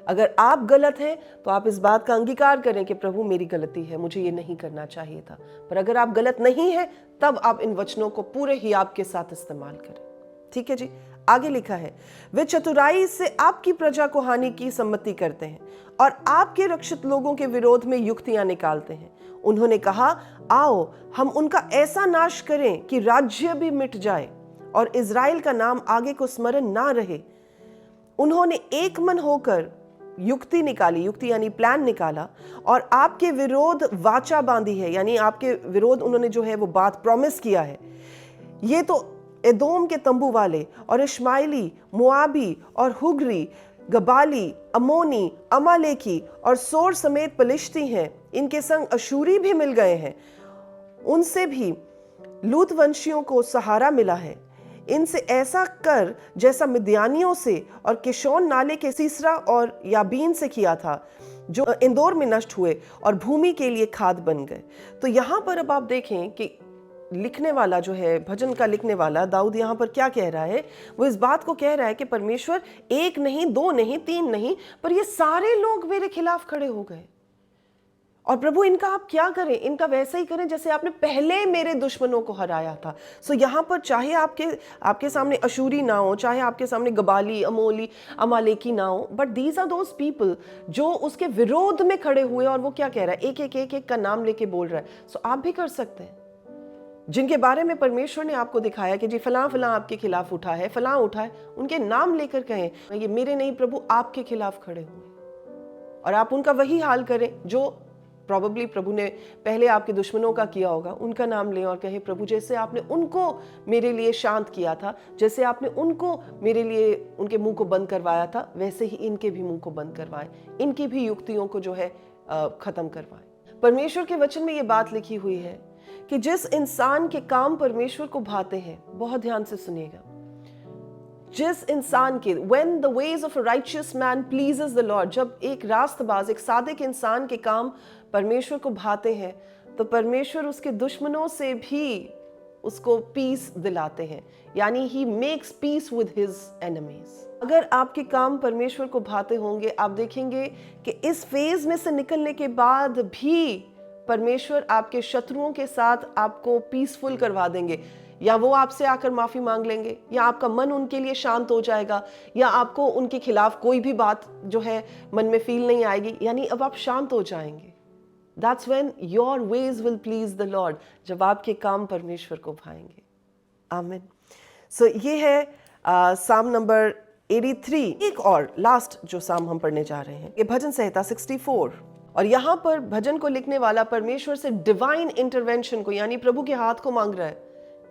अगर आप गलत हैं तो आप इस बात का अंगीकार करें कि प्रभु मेरी गलती है, मुझे ये नहीं करना चाहिए था। पर अगर आप गलत नहीं हैं तब आप इन वचनों को पूरे ही आपके साथ इस्तेमाल करें। ठीक है जी, आगे लिखा है, वे चतुराई से आपकी प्रजा को हानि की सम्मति करते हैं और आपके रक्षित लोगों के विरोध में युक्तियां निकालते हैं। उन्होंने कहा, आओ हम उनका ऐसा नाश करें कि राज्य भी मिट जाए और इज़राइल का नाम आगे को स्मरण ना रहे, उन्होंने एक मन होकर युक्ति निकाली, युक्ति यानी प्लान निकाला, और आपके विरोध वाचा बांधी है, यानी आपके विरोध उन्होंने जो है वो बात प्रॉमिस किया है। ये तो एदोम के तंबू वाले और इश्माइली, मुआबी और हुग्री, गबाली, अमोनी, अमालेकी और सोर समेत पलिश्ती हैं, इनके संग अशूरी भी मिल गए हैं। उनसे भी लूत वंशियों को सहारा मिला है। इनसे ऐसा कर जैसा मिद्यानियों से और किशोन नाले के सीसरा और याबीन से किया था, जो इंदौर में नष्ट हुए और भूमि के लिए खाद बन गए। तो यहाँ पर अब आप देखें कि लिखने वाला जो है, भजन का लिखने वाला दाऊद यहाँ पर क्या कह रहा है। वो इस बात को कह रहा है कि परमेश्वर एक नहीं, दो नहीं, तीन नहीं, पर ये सारे लोग मेरे खिलाफ खड़े हो गए, और प्रभु इनका आप क्या करें, इनका वैसा ही करें जैसे आपने पहले मेरे दुश्मनों को हराया था। सो यहाँ पर चाहे आपके सामने अशूरी ना हो, चाहे आपके सामने गबाली, अमोली, अमालेकी ना हो, but these are those people जो उसके विरोध में खड़े हुए। और वो क्या कह रहा है, एक का नाम लेके बोल रहा है। सो आप भी कर सकते हैं, जिनके बारे में परमेश्वर ने आपको दिखाया कि जी फलां फलां आपके खिलाफ उठा है, फलां उठा है, उनके नाम लेकर कहें, ये मेरे नहीं प्रभु आपके खिलाफ खड़े हुए, और आप उनका वही हाल करें जो प्रॉबेबली प्रभु ने पहले आपके दुश्मनों का किया होगा। उनका नाम लें और कहें, प्रभु जैसे आपने उनको मेरे लिए शांत किया था, जैसे आपने उनको मेरे लिए उनके मुंह को बंद करवाया था, वैसे ही इनके भी मुंह को बंद करवाएं, इनकी भी युक्तियों को जो है खत्म करवाएं। परमेश्वर के वचन में ये बात लिखी हुई है कि जिस इंसान के काम परमेश्वर को भाते हैं, बहुत ध्यान से सुनिएगा, जिस इंसान के when the ways of a righteous man pleases the Lord, जब एक रास्तबाज, एक सादिक इंसान के काम परमेश्वर को भाते हैं, तो परमेश्वर उसके दुश्मनों से भी उसको पीस दिलाते हैं, यानी he makes peace with his enemies। अगर आपके काम परमेश्वर को भाते होंगे, आप देखेंगे कि इस फेज में से निकलने के बाद भी परमेश्वर आपके शत्रुओं के साथ आपको पीसफुल करवा देंगे, या वो आपसे आकर माफी मांग लेंगे, या आपका मन उनके लिए शांत हो जाएगा, या आपको उनके खिलाफ कोई भी बात जो है मन में फील नहीं आएगी, यानी अब आप शांत हो जाएंगे। That's when your ways will please the Lord, जब आपके काम परमेश्वर को भाएंगे। आमीन। सो ये है साम नंबर 83। एक और लास्ट जो साम हम पढ़ने जा रहे हैं, ये भजन संहिता 64, और यहाँ पर भजन को लिखने वाला परमेश्वर से डिवाइन इंटरवेंशन को, यानी प्रभु के हाथ को मांग रहा है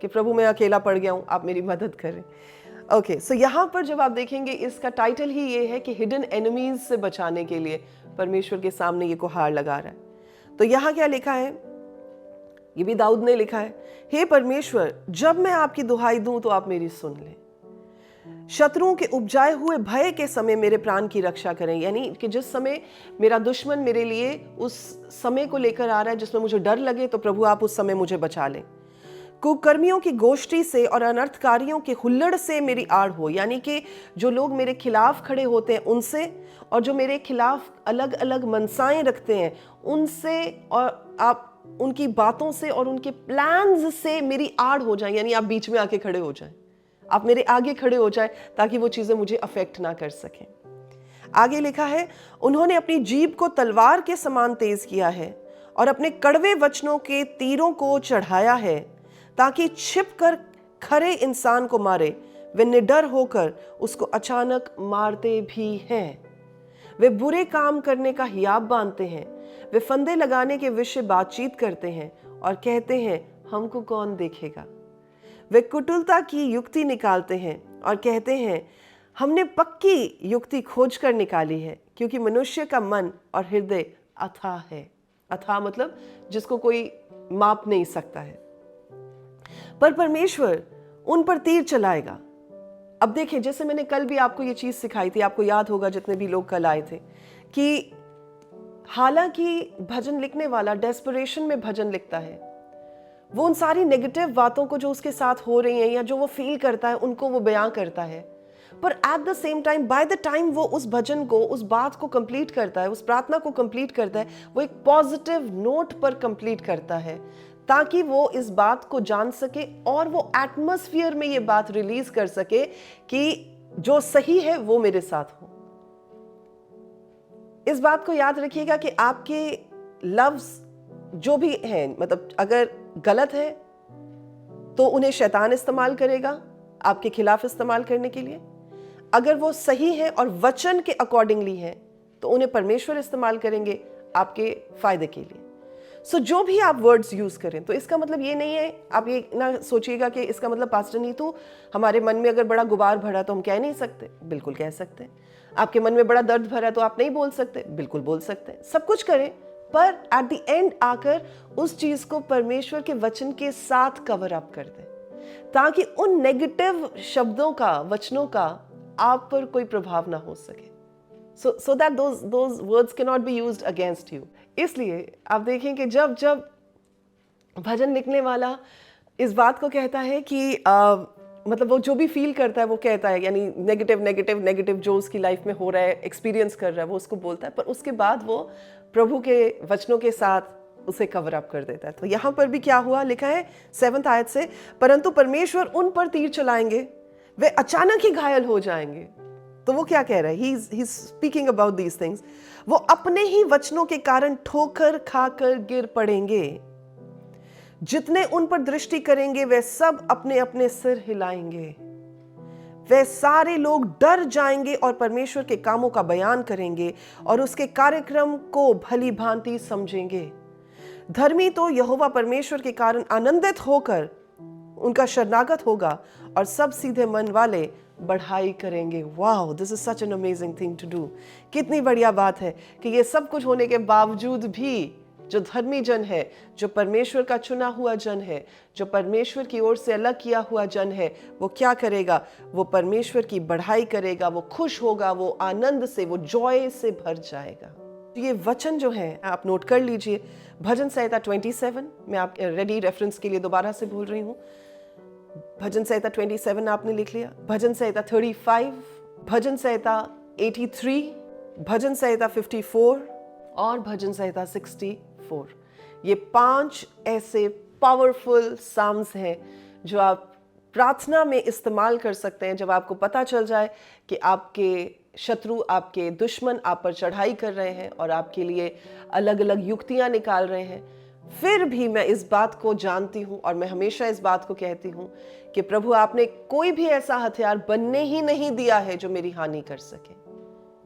कि प्रभु मैं अकेला पड़ गया हूँ, आप मेरी मदद करें। ओके, सो यहाँ पर जब आप देखेंगे, इसका टाइटल ही ये है कि हिडन एनिमीज से बचाने के लिए परमेश्वर के सामने ये गुहार लगा रहा है। तो यहाँ क्या लिखा है, ये भी दाऊद ने लिखा है, हे परमेश्वर जब मैं आपकी दुहाई दूं तो आप मेरी सुन लें, शत्रुओं के उपजाए हुए भय के समय मेरे प्राण की रक्षा करें, यानी कि जिस समय मेरा दुश्मन मेरे लिए उस समय को लेकर आ रहा है जिसमें मुझे डर लगे, तो प्रभु आप उस समय मुझे बचा लें। कुकर्मियों की गोष्ठी से और अनर्थकारियों के हुल्लड़ से मेरी आड़ हो, यानी कि जो लोग मेरे खिलाफ खड़े होते हैं उनसे, और जो मेरे खिलाफ अलग अलग मनसाएं रखते हैं उनसे, और आप उनकी बातों से और उनके प्लान्स से मेरी आड़ हो जाए, यानी आप बीच में आके खड़े हो जाएं, आप मेरे आगे खड़े हो जाए ताकि वो चीजें मुझे अफेक्ट ना कर सकें। आगे लिखा है, उन्होंने अपनी जीभ को तलवार के समान तेज किया है और अपने कड़वे वचनों के तीरों को चढ़ाया है, ताकि छिप कर खरे इंसान को मारे, वे निडर होकर उसको अचानक मारते भी हैं। वे बुरे काम करने का हियाब बांधते हैं, वे फंदे लगाने के विषय बातचीत करते हैं और कहते हैं हमको कौन देखेगा। वे कुटिलता की युक्ति निकालते हैं और कहते हैं हमने पक्की युक्ति खोज कर निकाली है, क्योंकि मनुष्य का मन और हृदय अथाह है। अथाह मतलब जिसको कोई माप नहीं सकता है। पर परमेश्वर उन पर तीर चलाएगा। अब देखिए, जैसे मैंने कल भी आपको ये चीज सिखाई थी, आपको याद होगा जितने भी लोग कल आए थे, कि हालांकि भजन लिखने वाला डेस्परेशन में भजन लिखता है, वो उन सारी नेगेटिव बातों को जो उसके साथ हो रही हैं या जो वो फील करता है उनको वो बयां करता है, पर at the same time by the time वो उस भजन को, उस बात को कंप्लीट करता है, उस प्रार्थना को कंप्लीट करता है, वो एक पॉजिटिव नोट पर कंप्लीट करता है, ताकि वो इस बात को जान सके और वो एटमॉस्फेयर में ये बात रिलीज कर सके कि जो सही है वो मेरे साथ हो। इस बात को याद रखिएगा कि आपके लफ्ज जो भी हैं, मतलब अगर गलत है तो उन्हें शैतान इस्तेमाल करेगा, आपके खिलाफ इस्तेमाल करने के लिए। अगर वो सही है और वचन के अकॉर्डिंगली है तो उन्हें परमेश्वर इस्तेमाल करेंगे आपके फायदे के लिए। सो जो भी आप वर्ड्स यूज करें, तो इसका मतलब ये नहीं है, आप ये ना सोचिएगा कि इसका मतलब पास्टर नीतू हमारे मन में अगर बड़ा गुबार भरा तो हम कह नहीं सकते। बिल्कुल कह सकते हैं। आपके मन में बड़ा दर्द भरा तो आप नहीं बोल सकते। बिल्कुल बोल सकते हैं। सब कुछ करें, पर एट द एंड आकर उस चीज को परमेश्वर के वचन के साथ कवर अप कर दें, ताकि उन नेगेटिव शब्दों का, वचनों का आप पर कोई प्रभाव ना हो सके। So that those words cannot be used against you. इसलिए आप देखें कि जब जब भजन लिखने वाला इस बात को कहता है कि मतलब वो जो भी फील करता है वो कहता है, यानी नेगेटिव जो उसकी लाइफ में हो रहा है, एक्सपीरियंस कर रहा है, वो उसको बोलता है, पर उसके बाद वो प्रभु के वचनों के साथ उसे कवर अप कर देता है। तो यहाँ पर भी क्या हुआ, लिखा है 7th आयत से, परंतु परमेश्वर उन पर तीर चलाएंगे, वे अचानक ही घायल हो जाएंगे। तो वो क्या कह रहा है, he is speaking about these things. वो अपने ही वचनों के कारण ठोकर खाकर गिर पड़ेंगे। जितने उन पर दृष्टि करेंगे वे सब अपने अपने सिर हिलाएंगे। वे सारे लोग डर जाएंगे और परमेश्वर के कामों का बयान करेंगे और उसके कार्यक्रम को भली भांति समझेंगे। धर्मी तो यहोवा परमेश्वर के कारण आनंदित होकर उनका शरणागत होगा और सब सीधे मन वाले बढ़ाई करेंगे। Wow, this is such an amazing thing to do. कितनी बढ़िया बात है कि ये सब कुछ होने के बावजूद भी जो धर्मी जन है, जो परमेश्वर का चुना हुआ जन है, जो परमेश्वर की ओर से अलग किया हुआ जन है, वो क्या करेगा, वो परमेश्वर की बढ़ाई करेगा, वो खुश होगा, वो आनंद से, वो जॉय से भर जाएगा। तो ये वचन जो है आप नोट कर लीजिए। भजन संहिता 27, मैं आप रेडी रेफरेंस के लिए दोबारा से बोल रही हूँ। भजन संहिता 27 आपने लिख लिया, भजन संहिता 35, भजन संहिता 83, भजन संहिता 54 और भजन संहिता 64। ये 5 ऐसे पावरफुल साम्स हैं जो आप प्रार्थना में इस्तेमाल कर सकते हैं। जब आपको पता चल जाए कि आपके शत्रु, आपके दुश्मन आप पर चढ़ाई कर रहे हैं और आपके लिए अलग अलग युक्तियां निकाल रहे हैं, फिर भी मैं इस बात को जानती हूं और मैं हमेशा इस बात को कहती हूं कि प्रभु आपने कोई भी ऐसा हथियार बनने ही नहीं दिया है जो मेरी हानि कर सके।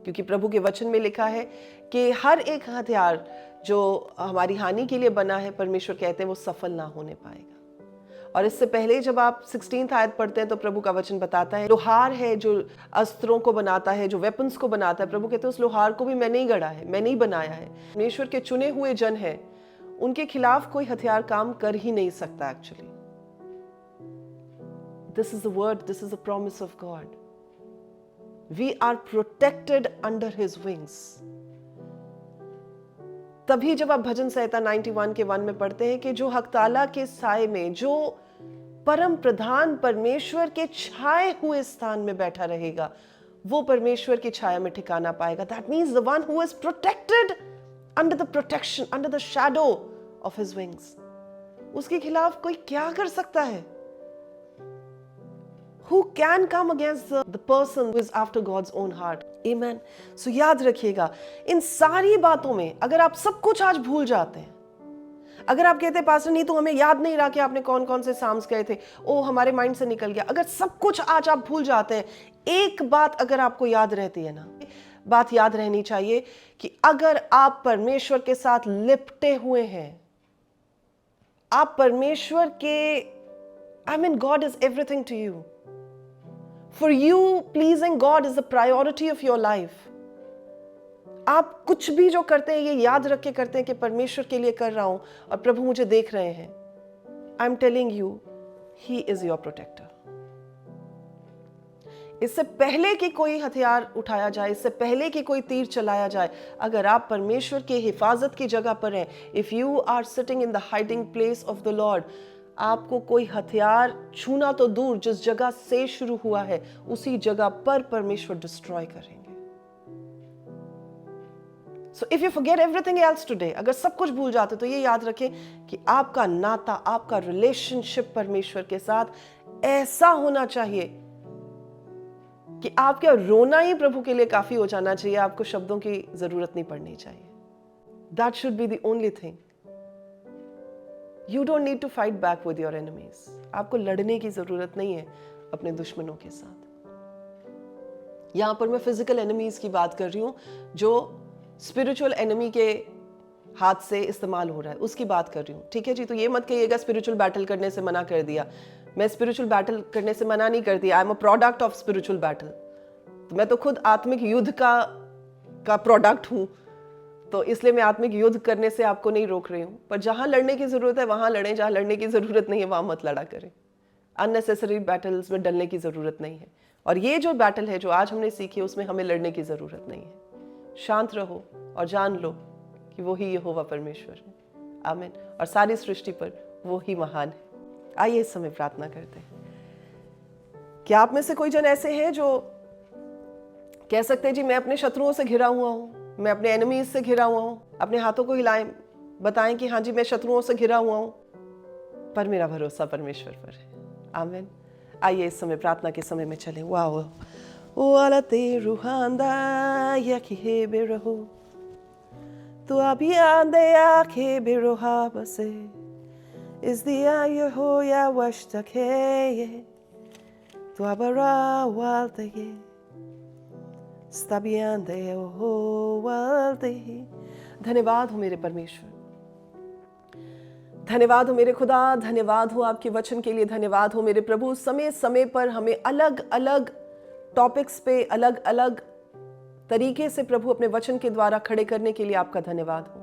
क्योंकि प्रभु के वचन में लिखा है कि हर एक हथियार जो हमारी हानि के लिए बना है, परमेश्वर कहते हैं वो सफल ना होने पाएगा। और इससे पहले जब आप 16th आयत पढ़ते हैं तो प्रभु का वचन बताता है, लोहार है जो अस्त्रों को बनाता है, जो वेपन्स को बनाता है, प्रभु कहते हैं उस लोहार को भी मैंने ही गढ़ा है, मैंने ही बनाया है। परमेश्वर के चुने हुए जन है, उनके खिलाफ कोई हथियार काम कर ही नहीं सकता। Actually this is the word, this is the promise of God. We are protected under his wings. तभी जब आप भजन संहिता 91 के 1 में पढ़ते हैं कि जो हकताला के साए में, जो परम प्रधान परमेश्वर के छाए हुए स्थान में बैठा रहेगा, वो परमेश्वर की छाया में ठिकाना पाएगा। That means the one who is protected under the protection, under the shadow of his wings. उसके खिलाफ कोई क्या कर सकता है? Who can come against the person who is after God's own heart? Amen. So याद रखिएगा, इन सारी बातों में अगर आप सब कुछ आज भूल जाते हैं, अगर आप कहते हैं पास्टर नहीं तो हमें याद नहीं रहा कि आपने कौन कौन से साम्स कहे थे, ओ हमारे माइंड से निकल गया, अगर सब कुछ आज आप भूल जाते हैं, एक बात अगर आपको याद रहती है ना, बात याद रहनी चाहिए कि अगर आप परमेश्वर के साथ लिपटे हुए हैं, आप परमेश्वर के, I mean God is everything to you. For you pleasing God is the priority of your life. आप कुछ भी जो करते हैं ये याद रख के करते हैं कि परमेश्वर के लिए कर रहा हूं और प्रभु मुझे देख रहे हैं। I am telling you, he is your protector. इससे पहले कि कोई हथियार उठाया जाए, इससे पहले कि कोई तीर चलाया जाए, अगर आप परमेश्वर की हिफाजत की जगह पर हैं, if you are sitting in the hiding place of the lord, आपको कोई हथियार छूना तो दूर, जिस जगह से शुरू हुआ है उसी जगह पर परमेश्वर डिस्ट्रॉय करेंगे। So if you forget everything else today, अगर सब कुछ भूल जाते तो ये याद रखें कि आपका नाता, आपका रिलेशनशिप परमेश्वर के साथ ऐसा होना चाहिए कि आपका रोना ही प्रभु के लिए काफी हो जाना चाहिए, आपको शब्दों की जरूरत नहीं पड़नी चाहिए। That should be the only thing. You don't need to fight back with your enemies. आपको लड़ने की जरूरत नहीं है, अपने दुश्मनों के साथ। यहां पर मैं फिजिकल एनिमीज की बात कर रही हूं, जो स्पिरिचुअल एनिमी के हाथ से इस्तेमाल हो रहा है, उसकी बात कर रही हूँ। ठीक है जी, तो ये मत कहिएगा स्पिरिचुअल बैटल करने से मना कर दिया। मैं स्पिरिचुअल बैटल करने से मना नहीं करती। I am a product of spiritual battle. तो मैं तो खुद आत्मिक युद्ध का प्रोडक्ट हूँ, तो इसलिए मैं आत्मिक युद्ध करने से आपको नहीं रोक रही हूँ। पर जहां लड़ने की जरूरत है वहां लड़ें, जहां लड़ने की जरूरत नहीं है वहां मत लड़ा करें। अननेसेसरी बैटल्स में डलने की जरूरत नहीं है। और ये जो बैटल है जो आज हमने सीखी, उसमें हमें लड़ने की जरूरत नहीं है। शांत रहो और जान लो कि वो ही यहोवा परमेश्वर है। आमीन। और सारी सृष्टि पर वो ही महान है। आइए इस समय प्रार्थना करते हैं। क्या आप में से कोई जन ऐसे हैं जो कह सकते हैं जी मैं अपने शत्रुओं से घिरा हुआ हूं, मैं अपने एनिमीज से घिरा हुआ हूं? अपने हाथों को हिलाएं, बताएं कि हाँ जी मैं शत्रुओं से घिरा हुआ हूं, पर मेरा भरोसा परमेश्वर पर है। आमीन। आइए इस समय प्रार्थना के समय में चले। वाओ वालते रुहांदा याकी बेरहो tu abiande ake biroha base is the Yehoya washtake tu abara waltege stabiande oho waltehi। धन्यवाद हो मेरे परमेश्वर, धन्यवाद हो मेरे खुदा, धन्यवाद हो आपके वचन के लिए, धन्यवाद हो मेरे प्रभु। समय समय पर हमें अलग अलग टॉपिक्स पे अलग अलग तरीके से प्रभु अपने वचन के द्वारा खड़े करने के लिए आपका धन्यवाद हो।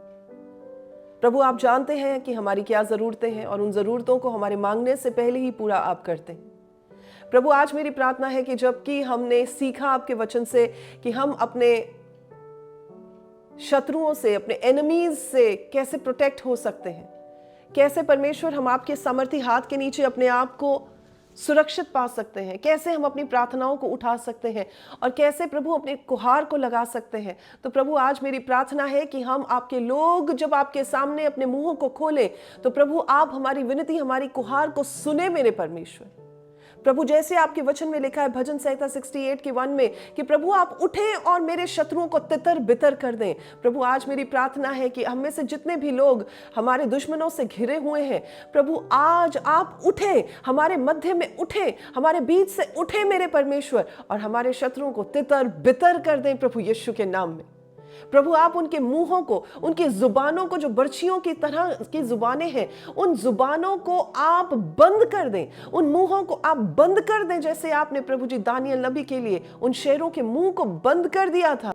प्रभु आप जानते हैं कि हमारी क्या जरूरतें हैं और उन जरूरतों को हमारे मांगने से पहले ही पूरा आप करते हैं। प्रभु आज मेरी प्रार्थना है कि जबकि हमने सीखा आपके वचन से कि हम अपने शत्रुओं से, अपने एनिमीज से कैसे प्रोटेक्ट हो सकते हैं, कैसे परमेश्वर हम आपके सामर्थी हाथ के नीचे अपने आप को सुरक्षित पा सकते हैं, कैसे हम अपनी प्रार्थनाओं को उठा सकते हैं और कैसे प्रभु अपने कुहार को लगा सकते हैं। तो प्रभु आज मेरी प्रार्थना है कि हम आपके लोग जब आपके सामने अपने मुंहों को खोलें तो प्रभु आप हमारी विनती, हमारी कुहार को सुने मेरे परमेश्वर। प्रभु जैसे आपके वचन में लिखा है भजन संहिता 68 के 1 में कि प्रभु आप उठें और मेरे शत्रुओं को तितर बितर कर दें। प्रभु आज मेरी प्रार्थना है कि हम में से जितने भी लोग हमारे दुश्मनों से घिरे हुए हैं, प्रभु आज आप उठें, हमारे मध्य में उठें, हमारे बीच से उठें मेरे परमेश्वर और हमारे शत्रुओं को तितर बितर कर दें प्रभु यीशु के नाम में। प्रभु आप उनके मुंहों को, उनकी जुबानों को, जो बर्छियों की तरह की जुबानें हैं, उन जुबानों को आप बंद कर दें, उन मुंहों को आप बंद कर दें, जैसे आपने प्रभु जी दानियल नबी के लिए उन शेरों के मुंह को बंद कर दिया था।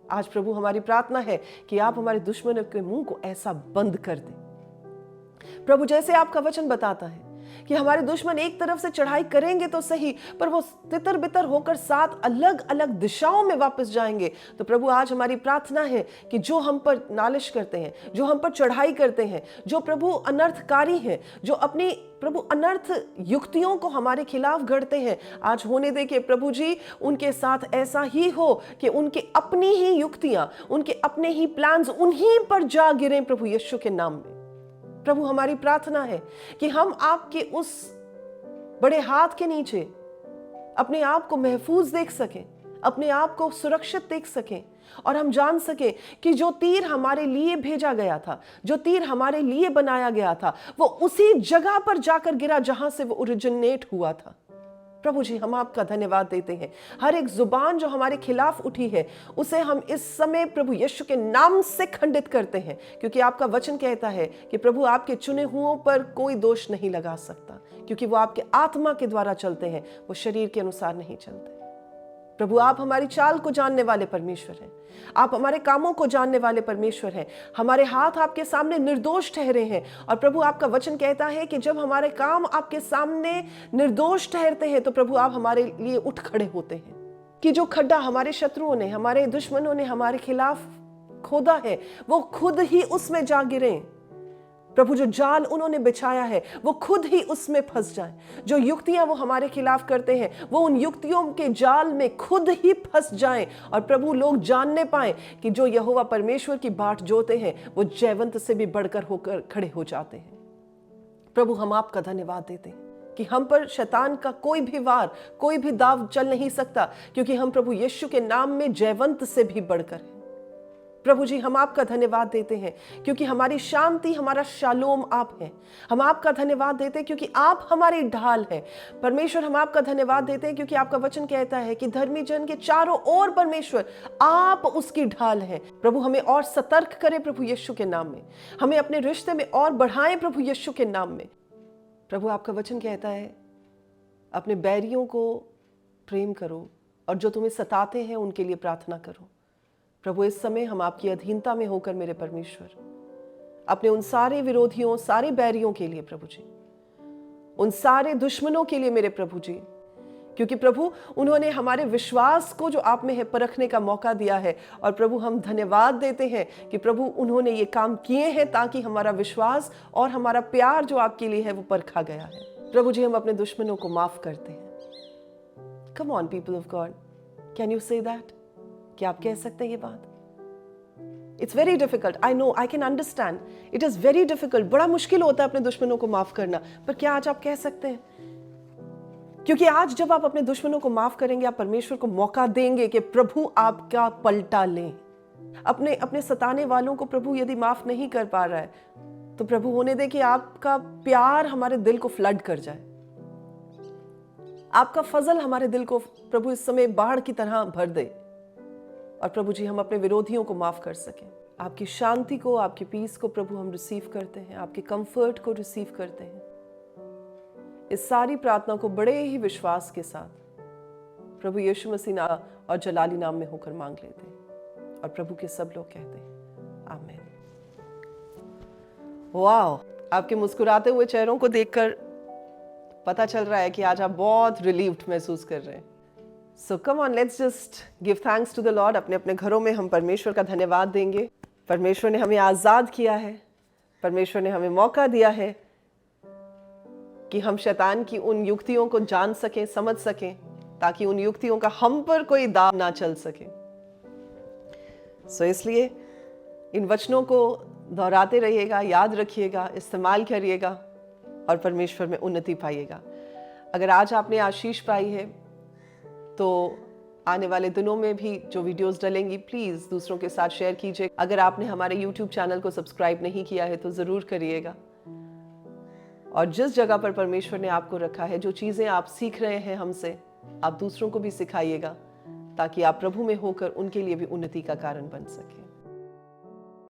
आज प्रभु हमारी प्रार्थना है कि आप हमारे दुश्मनों के मुंह को ऐसा बंद कर दें। प्रभु जैसे आपका वचन बताता है कि हमारे दुश्मन एक तरफ से चढ़ाई करेंगे तो सही, पर वो तितर बितर होकर 7 अलग अलग दिशाओं में वापस जाएंगे। तो प्रभु आज हमारी प्रार्थना है कि जो हम पर नालिश करते हैं, जो हम पर चढ़ाई करते हैं, जो प्रभु अनर्थकारी हैं, जो अपनी प्रभु अनर्थ युक्तियों को हमारे खिलाफ गढ़ते हैं, आज होने दे कि प्रभु जी उनके साथ ऐसा ही हो कि उनके अपनी ही युक्तियां, उनके अपने ही प्लान्स उन्हीं पर जा गिरें प्रभु यीशु के नाम में। प्रभु हमारी प्रार्थना है कि हम आपके उस बड़े हाथ के नीचे अपने आप को महफूज देख सकें, अपने आप को सुरक्षित देख सकें और हम जान सकें कि जो तीर हमारे लिए भेजा गया था, जो तीर हमारे लिए बनाया गया था, वो उसी जगह पर जाकर गिरा जहां से वो ओरिजिनेट हुआ था। प्रभु जी हम आपका धन्यवाद देते हैं। हर एक जुबान जो हमारे खिलाफ उठी है उसे हम इस समय प्रभु यीशु के नाम से खंडित करते हैं, क्योंकि आपका वचन कहता है कि प्रभु आपके चुने हुओं पर कोई दोष नहीं लगा सकता, क्योंकि वो आपके आत्मा के द्वारा चलते हैं, वो शरीर के अनुसार नहीं चलते। प्रभु आप हमारी चाल को जानने वाले परमेश्वर हैं, आप हमारे कामों को जानने वाले परमेश्वर हैं। हमारे हाथ आपके सामने निर्दोष ठहरे हैं और प्रभु आपका वचन कहता है कि जब हमारे काम आपके सामने निर्दोष ठहरते हैं तो प्रभु आप हमारे लिए उठ खड़े होते हैं। कि जो खड्डा हमारे शत्रुओं ने, हमारे दुश्मनों ने हमारे खिलाफ खोदा है, वो खुद ही उसमें जा गिरे। प्रभु जो जाल उन्होंने बिछाया है वो खुद ही उसमें फंस जाए। जो युक्तियां वो हमारे खिलाफ करते हैं वो उन युक्तियों के जाल में खुद ही फंस जाएं और प्रभु लोग जानने पाएं कि जो यहोवा परमेश्वर की बाट जोते हैं वो जयवंत से भी बढ़कर होकर खड़े हो जाते हैं। प्रभु हम आपका धन्यवाद देते हैं कि हम पर शैतान का कोई भी वार, कोई भी दाव चल नहीं सकता, क्योंकि हम प्रभु यीशु के नाम में जयवंत से भी बढ़कर हैं। प्रभु जी, हम आपका धन्यवाद देते हैं क्योंकि हमारी शांति, हमारा शालोम आप हैं। हम आपका धन्यवाद देते हैं क्योंकि आप हमारी ढाल हैं। परमेश्वर, हम आपका धन्यवाद देते हैं क्योंकि आपका वचन कहता है कि धर्मी जन के चारों ओर परमेश्वर आप उसकी ढाल हैं। प्रभु, हमें और सतर्क करें प्रभु यीशु के नाम में। हमें अपने रिश्ते में और बढ़ाएं प्रभु यीशु के नाम में। प्रभु, आपका वचन कहता है अपने बैरियों को प्रेम करो और जो तुम्हें सताते हैं उनके लिए प्रार्थना करो। प्रभु, इस समय हम आपकी अधीनता में होकर मेरे परमेश्वर अपने उन सारे विरोधियों, सारे बैरियों के लिए प्रभु जी, उन सारे दुश्मनों के लिए मेरे प्रभु जी, क्योंकि प्रभु उन्होंने हमारे विश्वास को जो आप में है परखने का मौका दिया है। और प्रभु, हम धन्यवाद देते हैं कि प्रभु उन्होंने ये काम किए हैं ताकि हमारा विश्वास और हमारा प्यार जो आपके लिए है वो परखा गया है। प्रभु जी, हम अपने दुश्मनों को माफ करते हैं। कम on people of God, can you say that? क्या आप कह सकते हैं ये बात? It's very difficult, I know, I can understand, it is very difficult. बड़ा मुश्किल होता है अपने दुश्मनों को माफ करना, पर क्या आज आप कह सकते हैं? क्योंकि आज जब आप अपने दुश्मनों को माफ करेंगे, आप परमेश्वर को मौका देंगे कि प्रभु आपका पलटा लें। अपने सताने वालों को प्रभु यदि माफ नहीं कर पा रहा है तो प्रभु होने दे कि आपका प्यार हमारे दिल को फ्लड कर जाए, आपका फजल हमारे दिल को प्रभु इस समय बाढ़ की तरह भर दे। और प्रभु जी, हम अपने विरोधियों को माफ कर सकें। आपकी शांति को, आपकी पीस को प्रभु हम रिसीव करते हैं, आपके कंफर्ट को रिसीव करते हैं। इस सारी प्रार्थना को बड़े ही विश्वास के साथ प्रभु यीशु मसीह नाम और जलाली नाम में होकर मांग लेते हैं। और प्रभु के सब लोग कहते हैं आमीन। वाह, आपके मुस्कुराते हुए चेहरों को देखकर पता चल रहा है कि आज आप बहुत रिलीव्ड महसूस कर रहे हैं। So come on, let's just give thanks to the Lord. अपने अपने घरों में हम परमेश्वर का धन्यवाद देंगे। परमेश्वर ने हमें आज़ाद किया है, परमेश्वर ने हमें मौका दिया है कि हम शैतान की उन युक्तियों को जान सकें, समझ सकें, ताकि उन युक्तियों का हम पर कोई दाव ना चल सके। इसलिए इन वचनों को दोहराते रहिएगा, याद रखिएगा, इस्तेमाल करिएगा और परमेश्वर में उन्नति पाइएगा। अगर आज आपने आशीष पाई है तो आने वाले दिनों में भी जो वीडियोस डलेंगी प्लीज़ दूसरों के साथ शेयर कीजिए। अगर आपने हमारे YouTube चैनल को सब्सक्राइब नहीं किया है तो ज़रूर करिएगा। और जिस जगह पर परमेश्वर ने आपको रखा है, जो चीज़ें आप सीख रहे हैं हमसे, आप दूसरों को भी सिखाइएगा ताकि आप प्रभु में होकर उनके लिए भी उन्नति का कारण बन सकें।